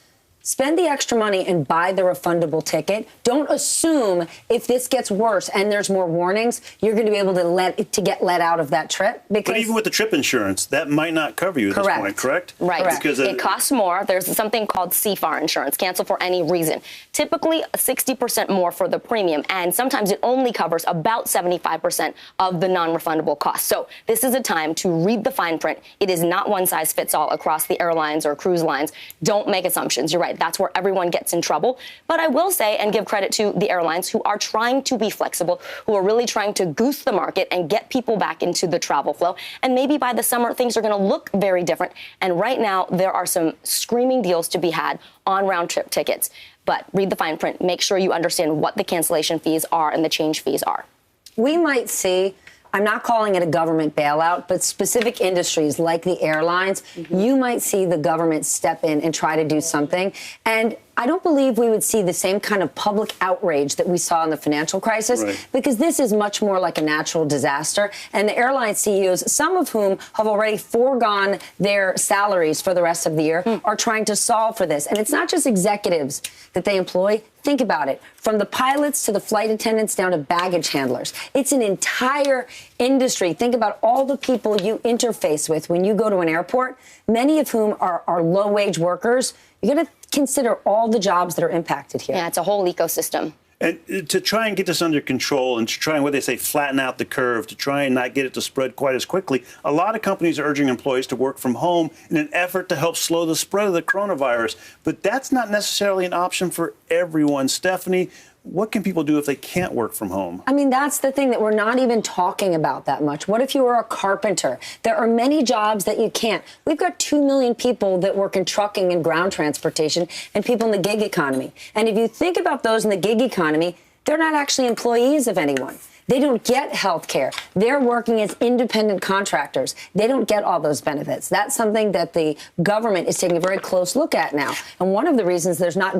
spend the extra money and buy the refundable ticket. Don't assume if this gets worse and there's more warnings, you're going to be able to get let out of that trip. Because but even with the trip insurance, that might not cover you at this point, correct? Right. Correct. Because it costs more. There's something called CFAR insurance, cancel for any reason. Typically 60% more for the premium, and sometimes it only covers about 75% of the non-refundable costs. So this is a time to read the fine print. It is not one size fits all across the airlines or cruise lines. Don't make assumptions. You're right. That's where everyone gets in trouble. But I will say and give credit to the airlines who are trying to be flexible, who are really trying to goose the market and get people back into the travel flow. And maybe by the summer, things are going to look very different. And right now, there are some screaming deals to be had on round trip tickets. But read the fine print. Make sure you understand what the cancellation fees are and the change fees are. We might see, I'm not calling it a government bailout, but specific industries like the airlines, you might see the government step in and try to do something. And I don't believe we would see the same kind of public outrage that we saw in the financial crisis, because this is much more like a natural disaster. And the airline CEOs, some of whom have already foregone their salaries for the rest of the year, are trying to solve for this. And it's not just executives that they employ. Think about it. From the pilots to the flight attendants down to baggage handlers. It's an entire industry. Think about all the people you interface with when you go to an airport, many of whom are low-wage workers. You got to consider all the jobs that are impacted here. Yeah, it's a whole ecosystem. And to try and get this under control and to try and, what they say, flatten out the curve, to try and not get it to spread quite as quickly, a lot of companies are urging employees to work from home in an effort to help slow the spread of the coronavirus. But that's not necessarily an option for everyone. Stephanie, what can people do if they can't work from home? I mean, that's the thing that we're not even talking about that much. What if you were a carpenter? There are many jobs that you can't. We've got 2 million people that work in trucking and ground transportation and people in the gig economy. And if you think about those in the gig economy, they're not actually employees of anyone. They don't get health care. They're working as independent contractors. They don't get all those benefits. That's something that the government is taking a very close look at now. And one of the reasons there's not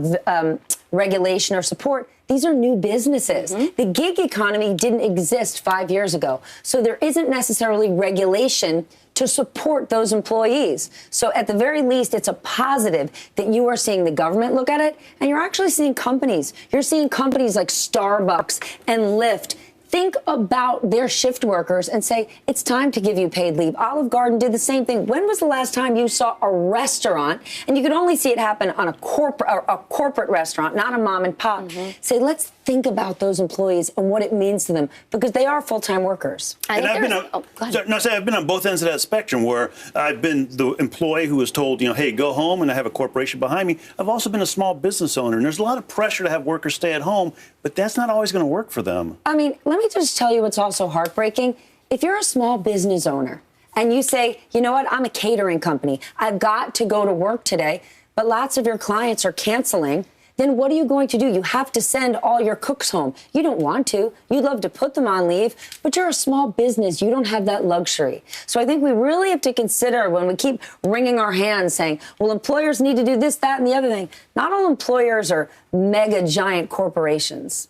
regulation or support, these are new businesses. The gig economy didn't exist 5 years ago. So there isn't necessarily regulation to support those employees. So at the very least, it's a positive that you are seeing the government look at it, and you're actually seeing companies. You're seeing companies like Starbucks and Lyft think about their shift workers and say, it's time to give you paid leave. Olive Garden did the same thing. When was the last time you saw a restaurant, and you could only see it happen on a corporate restaurant, not a mom and pop, say, let's think about those employees and what it means to them, because they are full-time workers. And I've been on both ends of that spectrum, where I've been the employee who was told, hey, go home, and I have a corporation behind me. I've also been a small business owner, and there's a lot of pressure to have workers stay at home, but that's not always going to work for them. I mean, let me just tell you what's also heartbreaking. If you're a small business owner and you say, you know what, I'm a catering company, I've got to go to work today, but lots of your clients are canceling, then what are you going to do? You have to send all your cooks home. You don't want to. You'd love to put them on leave, but you're a small business. You don't have that luxury. So I think we really have to consider, when we keep wringing our hands saying, well, employers need to do this, that, and the other thing. Not all employers are mega giant corporations.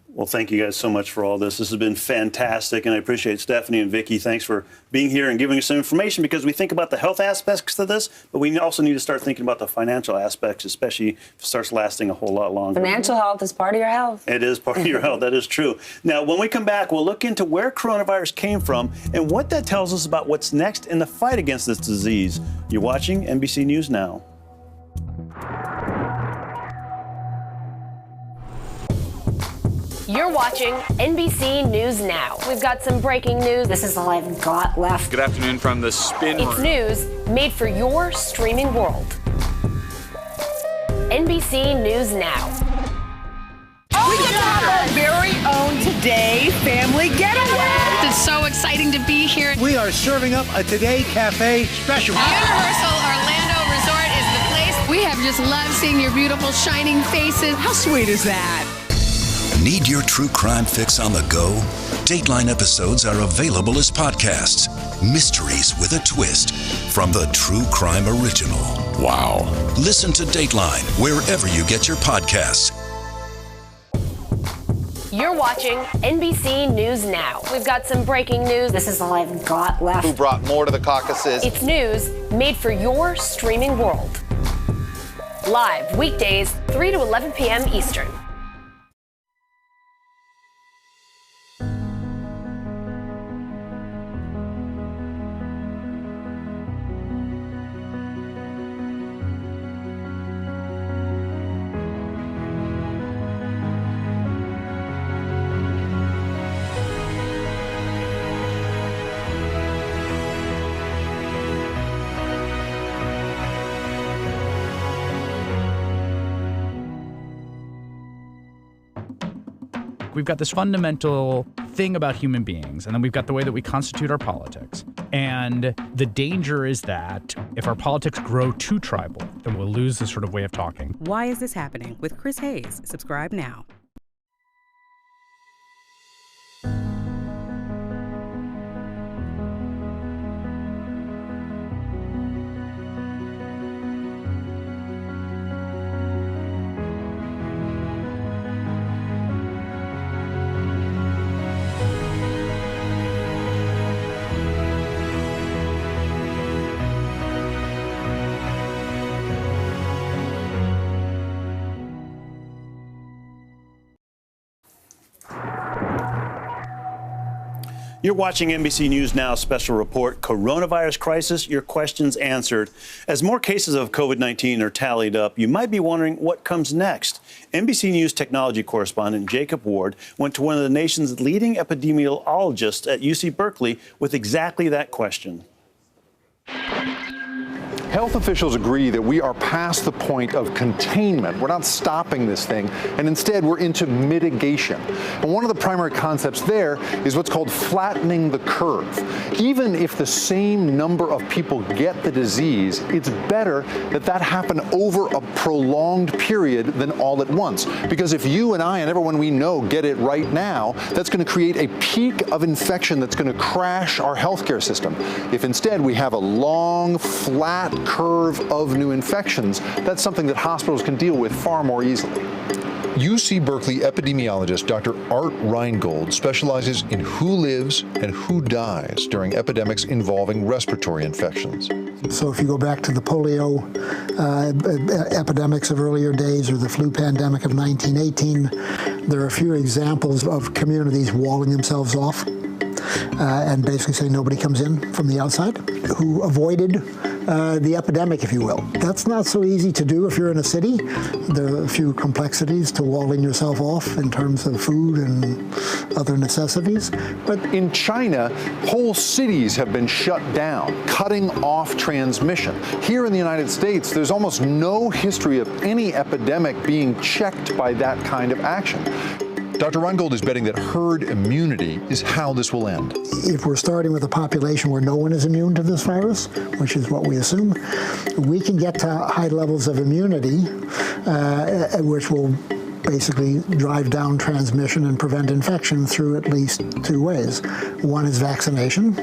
Well, thank you guys so much for all this. This has been fantastic, and I appreciate Stephanie and Vicki. Thanks for being here and giving us some information, because we think about the health aspects of this, but we also need to start thinking about the financial aspects, especially if it starts lasting a whole lot longer. Financial health is part of your health. It is part of your health. That is true. Now, when we come back, we'll look into where coronavirus came from and what that tells us about what's next in the fight against this disease. You're watching NBC News Now. You're watching NBC News Now. We've got some breaking news. This is all I've got left. Good afternoon from the Spin It's Room. news made for your streaming world. NBC News Now. We get to have our very own Today Family Getaway. It's so exciting to be here. We are serving up a Today Cafe special. Universal Orlando Resort is the place. We have just loved seeing your beautiful shining faces. How sweet is that? Need your true crime fix on the go? Dateline episodes are available as podcasts. Mysteries with a twist from the True Crime Original. Wow. Listen to Dateline wherever you get your podcasts. You're watching NBC News Now. We've got some breaking news. This is all I've got left. Who brought more to the caucuses? It's news made for your streaming world. Live weekdays, 3 to 11 p.m. Eastern. We've got this fundamental thing about human beings, and then we've got the way that we constitute our politics. And the danger is that if our politics grow too tribal, then we'll lose this sort of way of talking. Why is this happening? With Chris Hayes. Subscribe now. You're watching NBC News Now special report, Coronavirus Crisis, your questions answered. As more cases of COVID-19 are tallied up, you might be wondering what comes next. NBC News technology correspondent Jacob Ward went to one of the nation's leading epidemiologists at UC Berkeley with exactly that question. Health officials agree that we are past the point of containment. We're not stopping this thing, and instead we're into mitigation. And one of the primary concepts there is what's called flattening the curve. Even if the same number of people get the disease, it's better that that happen over a prolonged period than all at once. Because if you and I and everyone we know get it right now, that's going to create a peak of infection that's going to crash our healthcare system. If instead we have a long, flat curve of new infections, that's something that hospitals can deal with far more easily. UC Berkeley epidemiologist Dr. Art Reingold specializes in who lives and who dies during epidemics involving respiratory infections. So if you go back to the polio epidemics of earlier days or the flu pandemic of 1918, there are a few examples of communities walling themselves off and basically saying nobody comes in from the outside, who avoided the epidemic, if you will. That's not so easy to do if you're in a city. There are a few complexities to walling yourself off in terms of food and other necessities. But in China, whole cities have been shut down, cutting off transmission. Here in the United States, there's almost no history of any epidemic being checked by that kind of action. Dr. Reingold is betting that herd immunity is how this will end. If we're starting with a population where no one is immune to this virus, which is what we assume, we can get to high levels of immunity, which will basically drive down transmission and prevent infection through at least two ways. One is vaccination,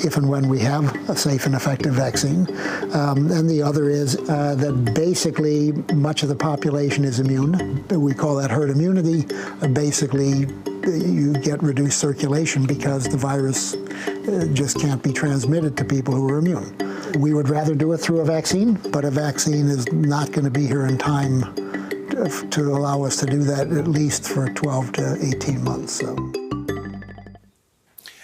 if and when we have a safe and effective vaccine. And the other is that basically much of the population is immune. We call that herd immunity. Basically, you get reduced circulation because the virus just can't be transmitted to people who are immune. We would rather do it through a vaccine, but a vaccine is not going to be here in time to allow us to do that at least for 12 to 18 months. So.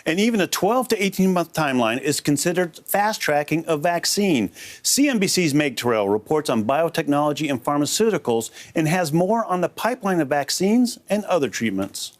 And even a 12 to 18-month timeline is considered fast-tracking a vaccine. CNBC's Meg Terrell reports on biotechnology and pharmaceuticals and has more on the pipeline of vaccines and other treatments.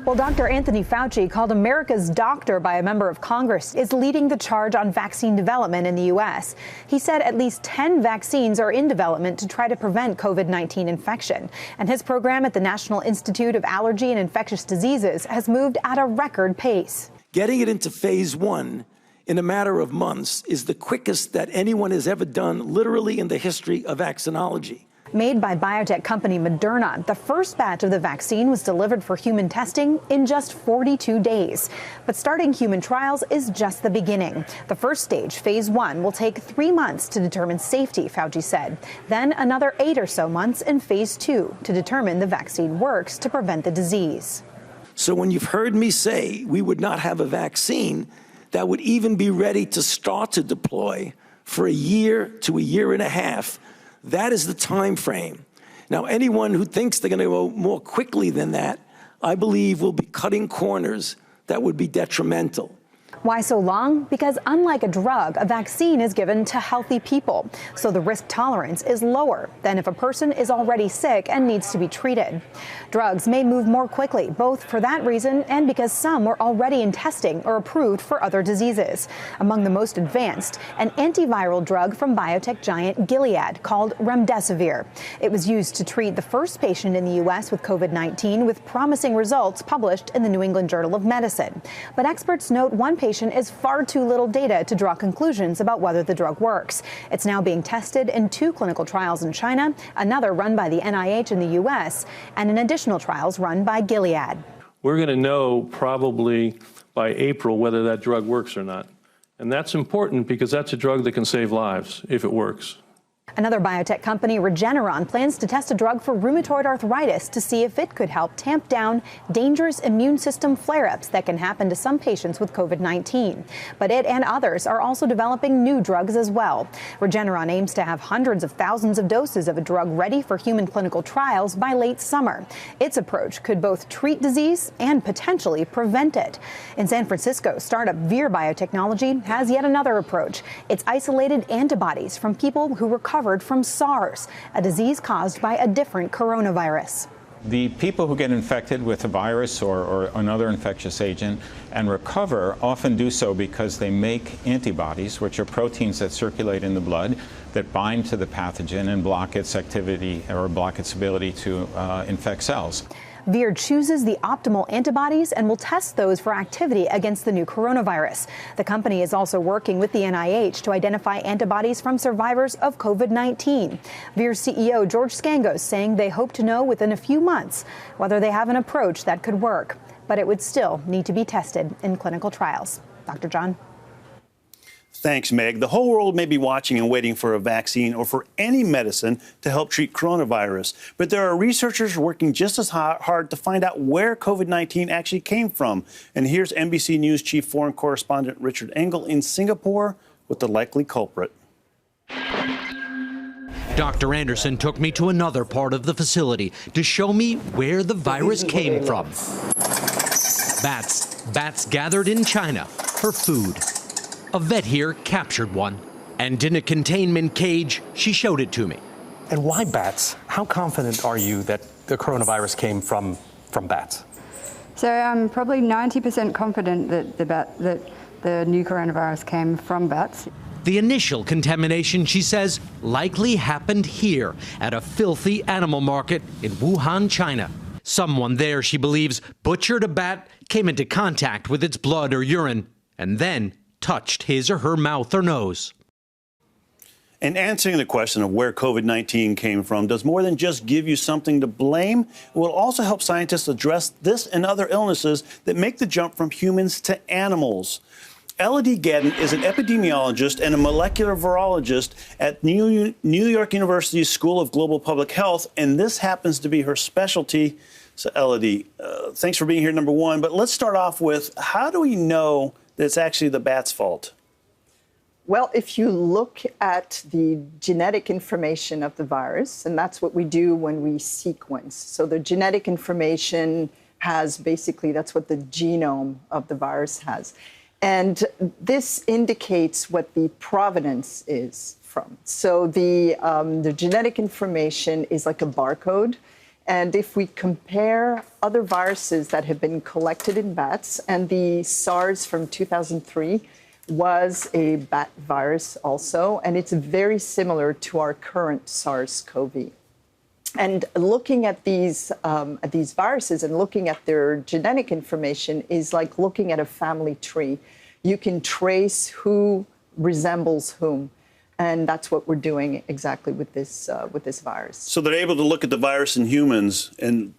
Well, Dr. Anthony Fauci, called America's doctor by a member of Congress, is leading the charge on vaccine development in the U.S. He said at least 10 vaccines are in development to try to prevent COVID-19 infection. And his program at the National Institute of Allergy and Infectious Diseases has moved at a record pace. Getting it into phase 1 in a matter of months is the quickest that anyone has ever done, literally in the history of vaccinology. Made by biotech company Moderna, the first batch of the vaccine was delivered for human testing in just 42 days. But starting human trials is just the beginning. The first stage, phase 1, will take 3 months to determine safety, Fauci said. Then another 8 or so months in phase 2 to determine the vaccine works to prevent the disease. So when you've heard me say we would not have a vaccine that would even be ready to start to deploy for a year to a year and a half, that is the time frame. Now, anyone who thinks they're going to go more quickly than that, I believe will be cutting corners that would be detrimental. Why so long? Because unlike a drug, a vaccine is given to healthy people, so the risk tolerance is lower than if a person is already sick and needs to be treated. Drugs may move more quickly, both for that reason and because some were already in testing or approved for other diseases. Among the most advanced, an antiviral drug from biotech giant Gilead called remdesivir. It was used to treat the first patient in the U.S. with COVID-19 with promising results published in the New England Journal of Medicine. But experts note one patient is far too little data to draw conclusions about whether the drug works. It's now being tested in 2 clinical trials in China, another run by the NIH in the U.S., and in additional trials run by Gilead. We're going to know probably by April whether that drug works or not. And that's important because that's a drug that can save lives if it works. Another biotech company, Regeneron, plans to test a drug for rheumatoid arthritis to see if it could help tamp down dangerous immune system flare-ups that can happen to some patients with COVID-19. But it and others are also developing new drugs as well. Regeneron aims to have hundreds of thousands of doses of a drug ready for human clinical trials by late summer. Its approach could both treat disease and potentially prevent it. In San Francisco, startup Vir Biotechnology has yet another approach. It's isolated antibodies from people who recovered from SARS, a disease caused by a different coronavirus. The people who get infected with a virus or another infectious agent and recover often do so because they make antibodies, which are proteins that circulate in the blood that bind to the pathogen and block its activity or block its ability to infect cells. Vir chooses the optimal antibodies and will test those for activity against the new coronavirus. The company is also working with the NIH to identify antibodies from survivors of COVID-19. Vir's CEO George Scangos saying they hope to know within a few months whether they have an approach that could work, but it would still need to be tested in clinical trials. Dr. John. Thanks, Meg. The whole world may be watching and waiting for a vaccine or for any medicine to help treat coronavirus. But there are researchers working just as hard to find out where COVID-19 actually came from. And here's NBC News chief foreign correspondent Richard Engel in Singapore with the likely culprit. Dr. Anderson took me to another part of the facility to show me where the virus came from. Bats gathered in China for food. A vet here captured one, and in a containment cage, she showed it to me. And why bats? How confident are you that the coronavirus came from bats? So I'm probably 90% confident that the new coronavirus came from bats. The initial contamination, she says, likely happened here at a filthy animal market in Wuhan, China. Someone there, she believes, butchered a bat, came into contact with its blood or urine, and then touched his or her mouth or nose. And answering the question of where COVID-19 came from does more than just give you something to blame. It will also help scientists address this and other illnesses that make the jump from humans to animals. Elodie Gadden is an epidemiologist and a molecular virologist at New York University's School of Global Public Health, and this happens to be her specialty. So, Elodie, thanks for being here, number one. But let's start off with, how do we know that it's actually the bat's fault? Well, if you look at the genetic information of the virus, and that's what we do when we sequence. So the genetic information has basically, that's what the genome of the virus has. And this indicates what the provenance is from. So the genetic information is like a barcode. And if we compare other viruses that have been collected in bats, and the SARS from 2003 was a bat virus also, and it's very similar to our current SARS-CoV. And looking at these viruses and looking at their genetic information is like looking at a family tree. You can trace who resembles whom. And that's what we're doing exactly with this virus. So they're able to look at the virus in humans and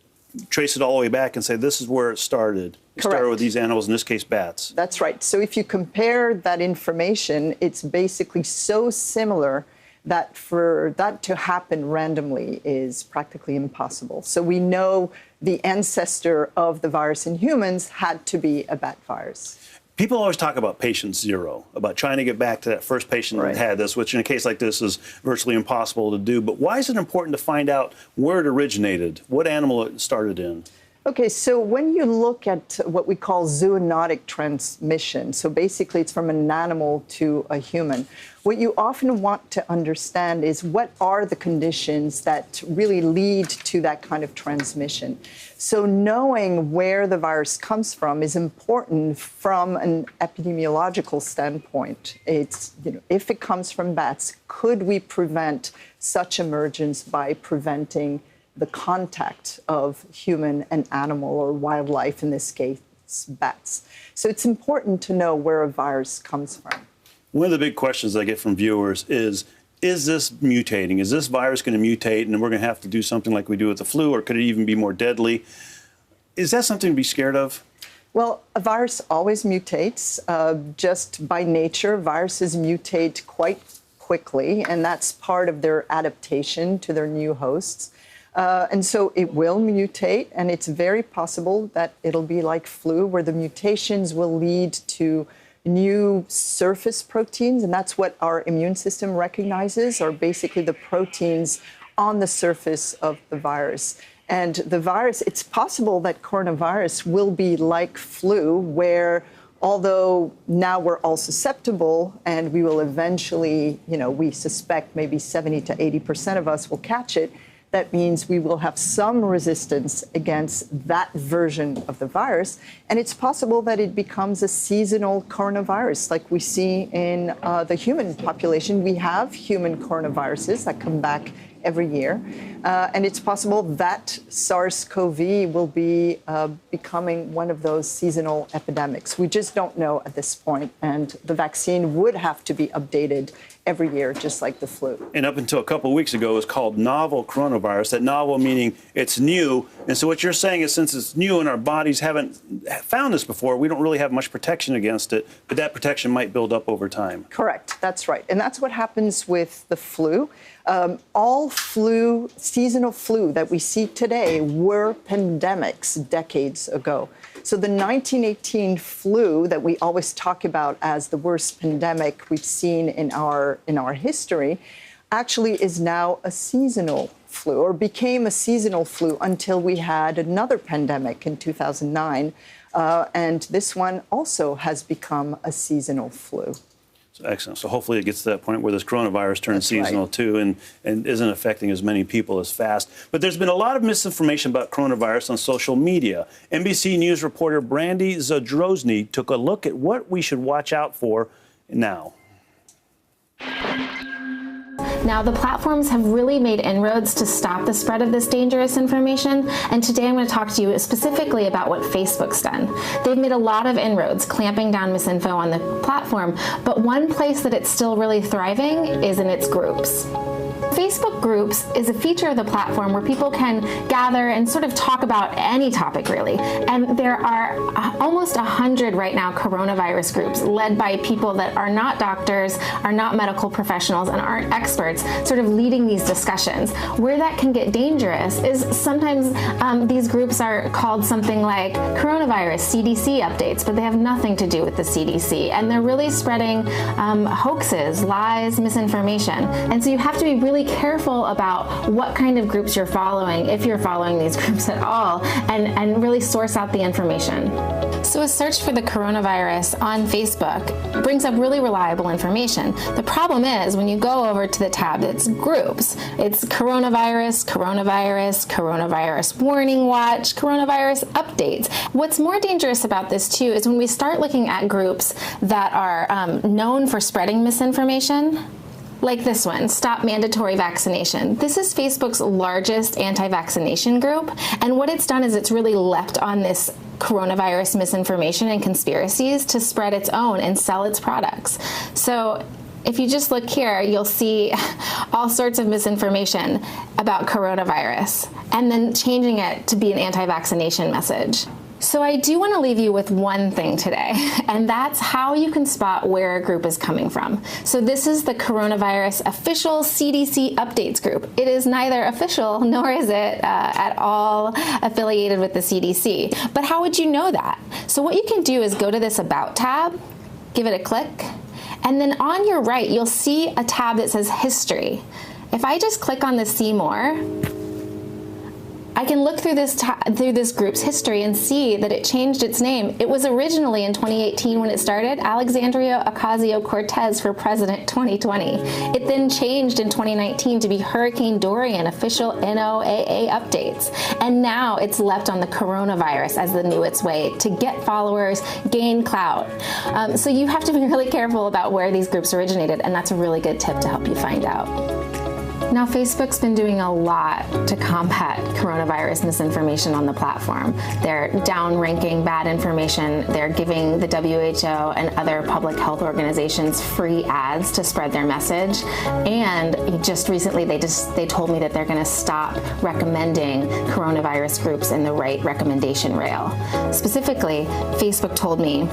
trace it all the way back and say, this is where it started. It started with these animals, in this case, bats. That's right. So if you compare that information, it's basically so similar that for that to happen randomly is practically impossible. So we know the ancestor of the virus in humans had to be a bat virus. People always talk about patient zero, about trying to get back to that first patient that had this, which in a case like this is virtually impossible to do. But why is it important to find out where it originated, what animal it started in? Okay, so when you look at what we call zoonotic transmission, so basically it's from an animal to a human, what you often want to understand is what are the conditions that really lead to that kind of transmission. So knowing where the virus comes from is important from an epidemiological standpoint. It's, if it comes from bats, could we prevent such emergence by preventing the contact of human and animal or wildlife, in this case, bats? So it's important to know where a virus comes from. One of the big questions I get from viewers is this mutating? Is this virus going to mutate and we're going to have to do something like we do with the flu, or could it even be more deadly? Is that something to be scared of? Well, a virus always mutates. Just by nature, viruses mutate quite quickly, and that's part of their adaptation to their new hosts. And so it will mutate, and it's very possible that it'll be like flu, where the mutations will lead to new surface proteins, and that's what our immune system recognizes, are basically the proteins on the surface of the virus. And the virus, it's possible that coronavirus will be like flu, where although now we're all susceptible and we will eventually, we suspect maybe 70 to 80% of us will catch it, that means we will have some resistance against that version of the virus. And it's possible that it becomes a seasonal coronavirus like we see in the human population. We have human coronaviruses that come back every year. And it's possible that SARS-CoV will be becoming one of those seasonal epidemics. We just don't know at this point. And the vaccine would have to be updated every year, just like the flu. And up until a couple of weeks ago, it was called novel coronavirus. That novel meaning it's new. And so what you're saying is, since it's new and our bodies haven't found this before, we don't really have much protection against it, but that protection might build up over time. Correct. That's right. And that's what happens with the flu. All flu, seasonal flu that we see today were pandemics decades ago. So the 1918 flu that we always talk about as the worst pandemic we've seen in our history actually is now a seasonal flu, or became a seasonal flu until we had another pandemic in 2009. And this one also has become a seasonal flu. So excellent. So hopefully it gets to that point where this coronavirus turns seasonal too, and isn't affecting as many people as fast. But there's been a lot of misinformation about coronavirus on social media. NBC News reporter Brandy Zadrozny took a look at what we should watch out for now. Now, the platforms have really made inroads to stop the spread of this dangerous information, and today I'm going to talk to you specifically about what Facebook's done. They've made a lot of inroads clamping down misinfo on the platform, but one place that it's still really thriving is in its groups. Facebook Groups is a feature of the platform where people can gather and sort of talk about any topic, really. And there are almost 100 right now coronavirus groups led by people that are not doctors, are not medical professionals, and aren't experts, sort of leading these discussions. Where that can get dangerous is sometimes these groups are called something like coronavirus CDC updates, but they have nothing to do with the CDC. And they're really spreading hoaxes, lies, misinformation. And so you have to be really careful about what kind of groups you're following, if you're following these groups at all, and really source out the information. So a search for the coronavirus on Facebook brings up really reliable information. The problem is when you go over to the tab that's groups, it's coronavirus, coronavirus, coronavirus warning watch, coronavirus updates. What's more dangerous about this too is when we start looking at groups that are known for spreading misinformation, like this one, Stop Mandatory Vaccination. This is Facebook's largest anti-vaccination group, and what it's done is it's really leapt on this coronavirus misinformation and conspiracies to spread its own and sell its products. So if you just look here, you'll see all sorts of misinformation about coronavirus, and then changing it to be an anti-vaccination message. So I do want to leave you with one thing today, and that's how you can spot where a group is coming from. So this is the coronavirus official CDC updates group. It is neither official nor is it at all affiliated with the CDC. But how would you know that? So what you can do is go to this About tab, give it a click, and then on your right, you'll see a tab that says History. If I just click on the See More, I can look through this group's history and see that it changed its name. It was originally in 2018 when it started, Alexandria Ocasio-Cortez for President 2020. It then changed in 2019 to be Hurricane Dorian official NOAA updates. And now it's leapt on the coronavirus as the newest way to get followers, gain clout. So you have to be really careful about where these groups originated, and that's a really good tip to help you find out. Now, Facebook's been doing a lot to combat coronavirus misinformation on the platform. They're downranking bad information. They're giving the WHO and other public health organizations free ads to spread their message. And just recently, they told me that they're going to stop recommending coronavirus groups in the right recommendation rail. Specifically, Facebook told me,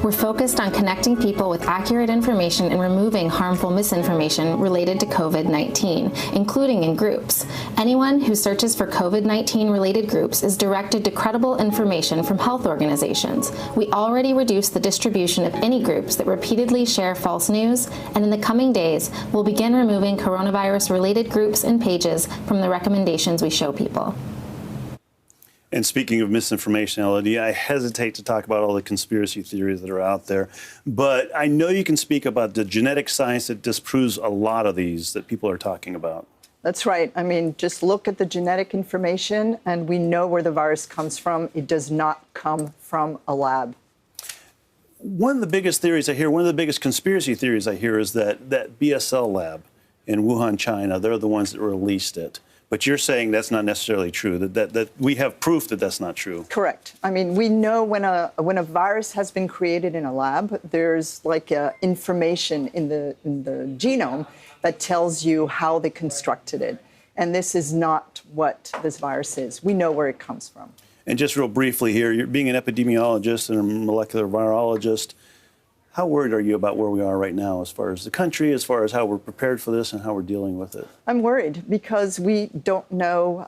we're focused on connecting people with accurate information and removing harmful misinformation related to COVID-19, including in groups. Anyone who searches for COVID-19 related groups is directed to credible information from health organizations. We already reduced the distribution of any groups that repeatedly share false news, and in the coming days, we'll begin removing coronavirus related groups and pages from the recommendations we show people. And speaking of misinformation, Elodie, I hesitate to talk about all the conspiracy theories that are out there, but I know you can speak about the genetic science that disproves a lot of these that people are talking about. That's right. I mean, just look at the genetic information and we know where the virus comes from. It does not come from a lab. One of the biggest theories I hear, one of the biggest conspiracy theories I hear is that BSL lab in Wuhan, China, they're the ones that released it. But you're saying that's not necessarily true, that we have proof that that's not true. Correct. I mean, we know when a virus has been created in a lab, there's like information in the genome that tells you how they constructed it. And this is not what this virus is. We know where it comes from. And just real briefly here, you're being an epidemiologist and a molecular virologist. How worried are you about where we are right now as far as the country, as far as how we're prepared for this and how we're dealing with it? I'm worried because we don't know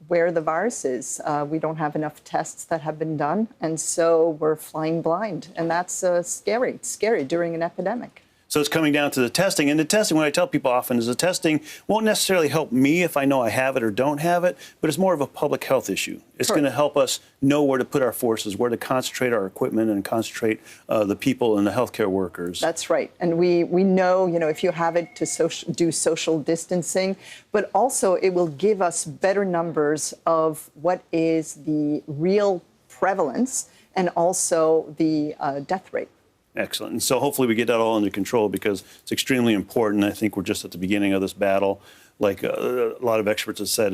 where the virus is. We don't have enough tests that have been done, and so we're flying blind. And that's scary. It's scary during an epidemic. So it's coming down to the testing. And the testing, what I tell people often is the testing won't necessarily help me if I know I have it or don't have it, but it's more of a public health issue. It's going to help us know where to put our forces, where to concentrate our equipment and concentrate the people and the healthcare workers. That's right. And we know, if you have it, to do social distancing, but also it will give us better numbers of what is the real prevalence and also the death rate. Excellent. And so hopefully we get that all under control because it's extremely important. I think we're just at the beginning of this battle. Like a lot of experts have said,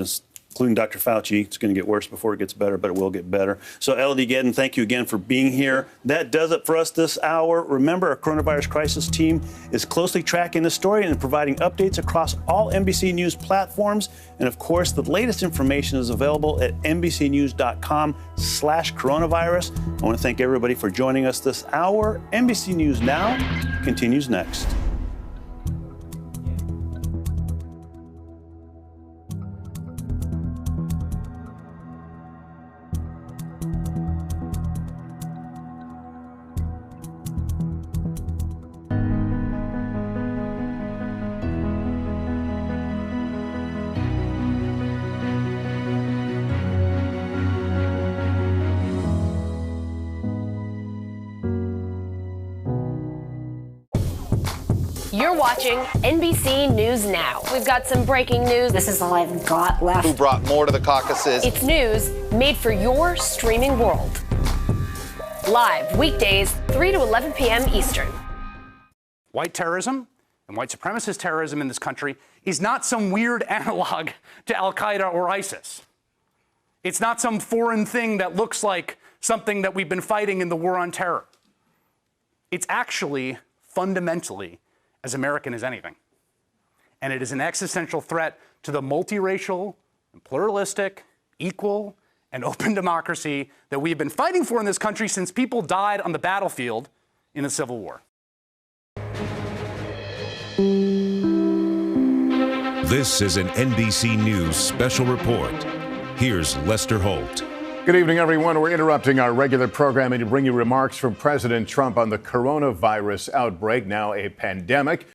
including Dr. Fauci, it's going to get worse before it gets better, but it will get better. So Elodie Gedden, thank you again for being here. That does it for us this hour. Remember, our coronavirus crisis team is closely tracking the story and providing updates across all NBC News platforms. And of course, the latest information is available at NBCnews.com/coronavirus. I want to thank everybody for joining us this hour. NBC News Now continues next. You're watching NBC News Now. We've got some breaking news. This is all I've got left. Who brought more to the caucuses? It's news made for your streaming world. Live weekdays, 3 to 11 p.m. Eastern. White terrorism and white supremacist terrorism in this country is not some weird analog to Al-Qaeda or ISIS. It's not some foreign thing that looks like something that we've been fighting in the war on terror. It's actually fundamentally as American as anything. And it is an existential threat to the multiracial, and pluralistic, equal, and open democracy that we have been fighting for in this country since people died on the battlefield in the Civil War. This is an NBC News special report. Here's Lester Holt. Good evening, everyone. We're interrupting our regular programming to bring you remarks from President Trump on the coronavirus outbreak, now a pandemic.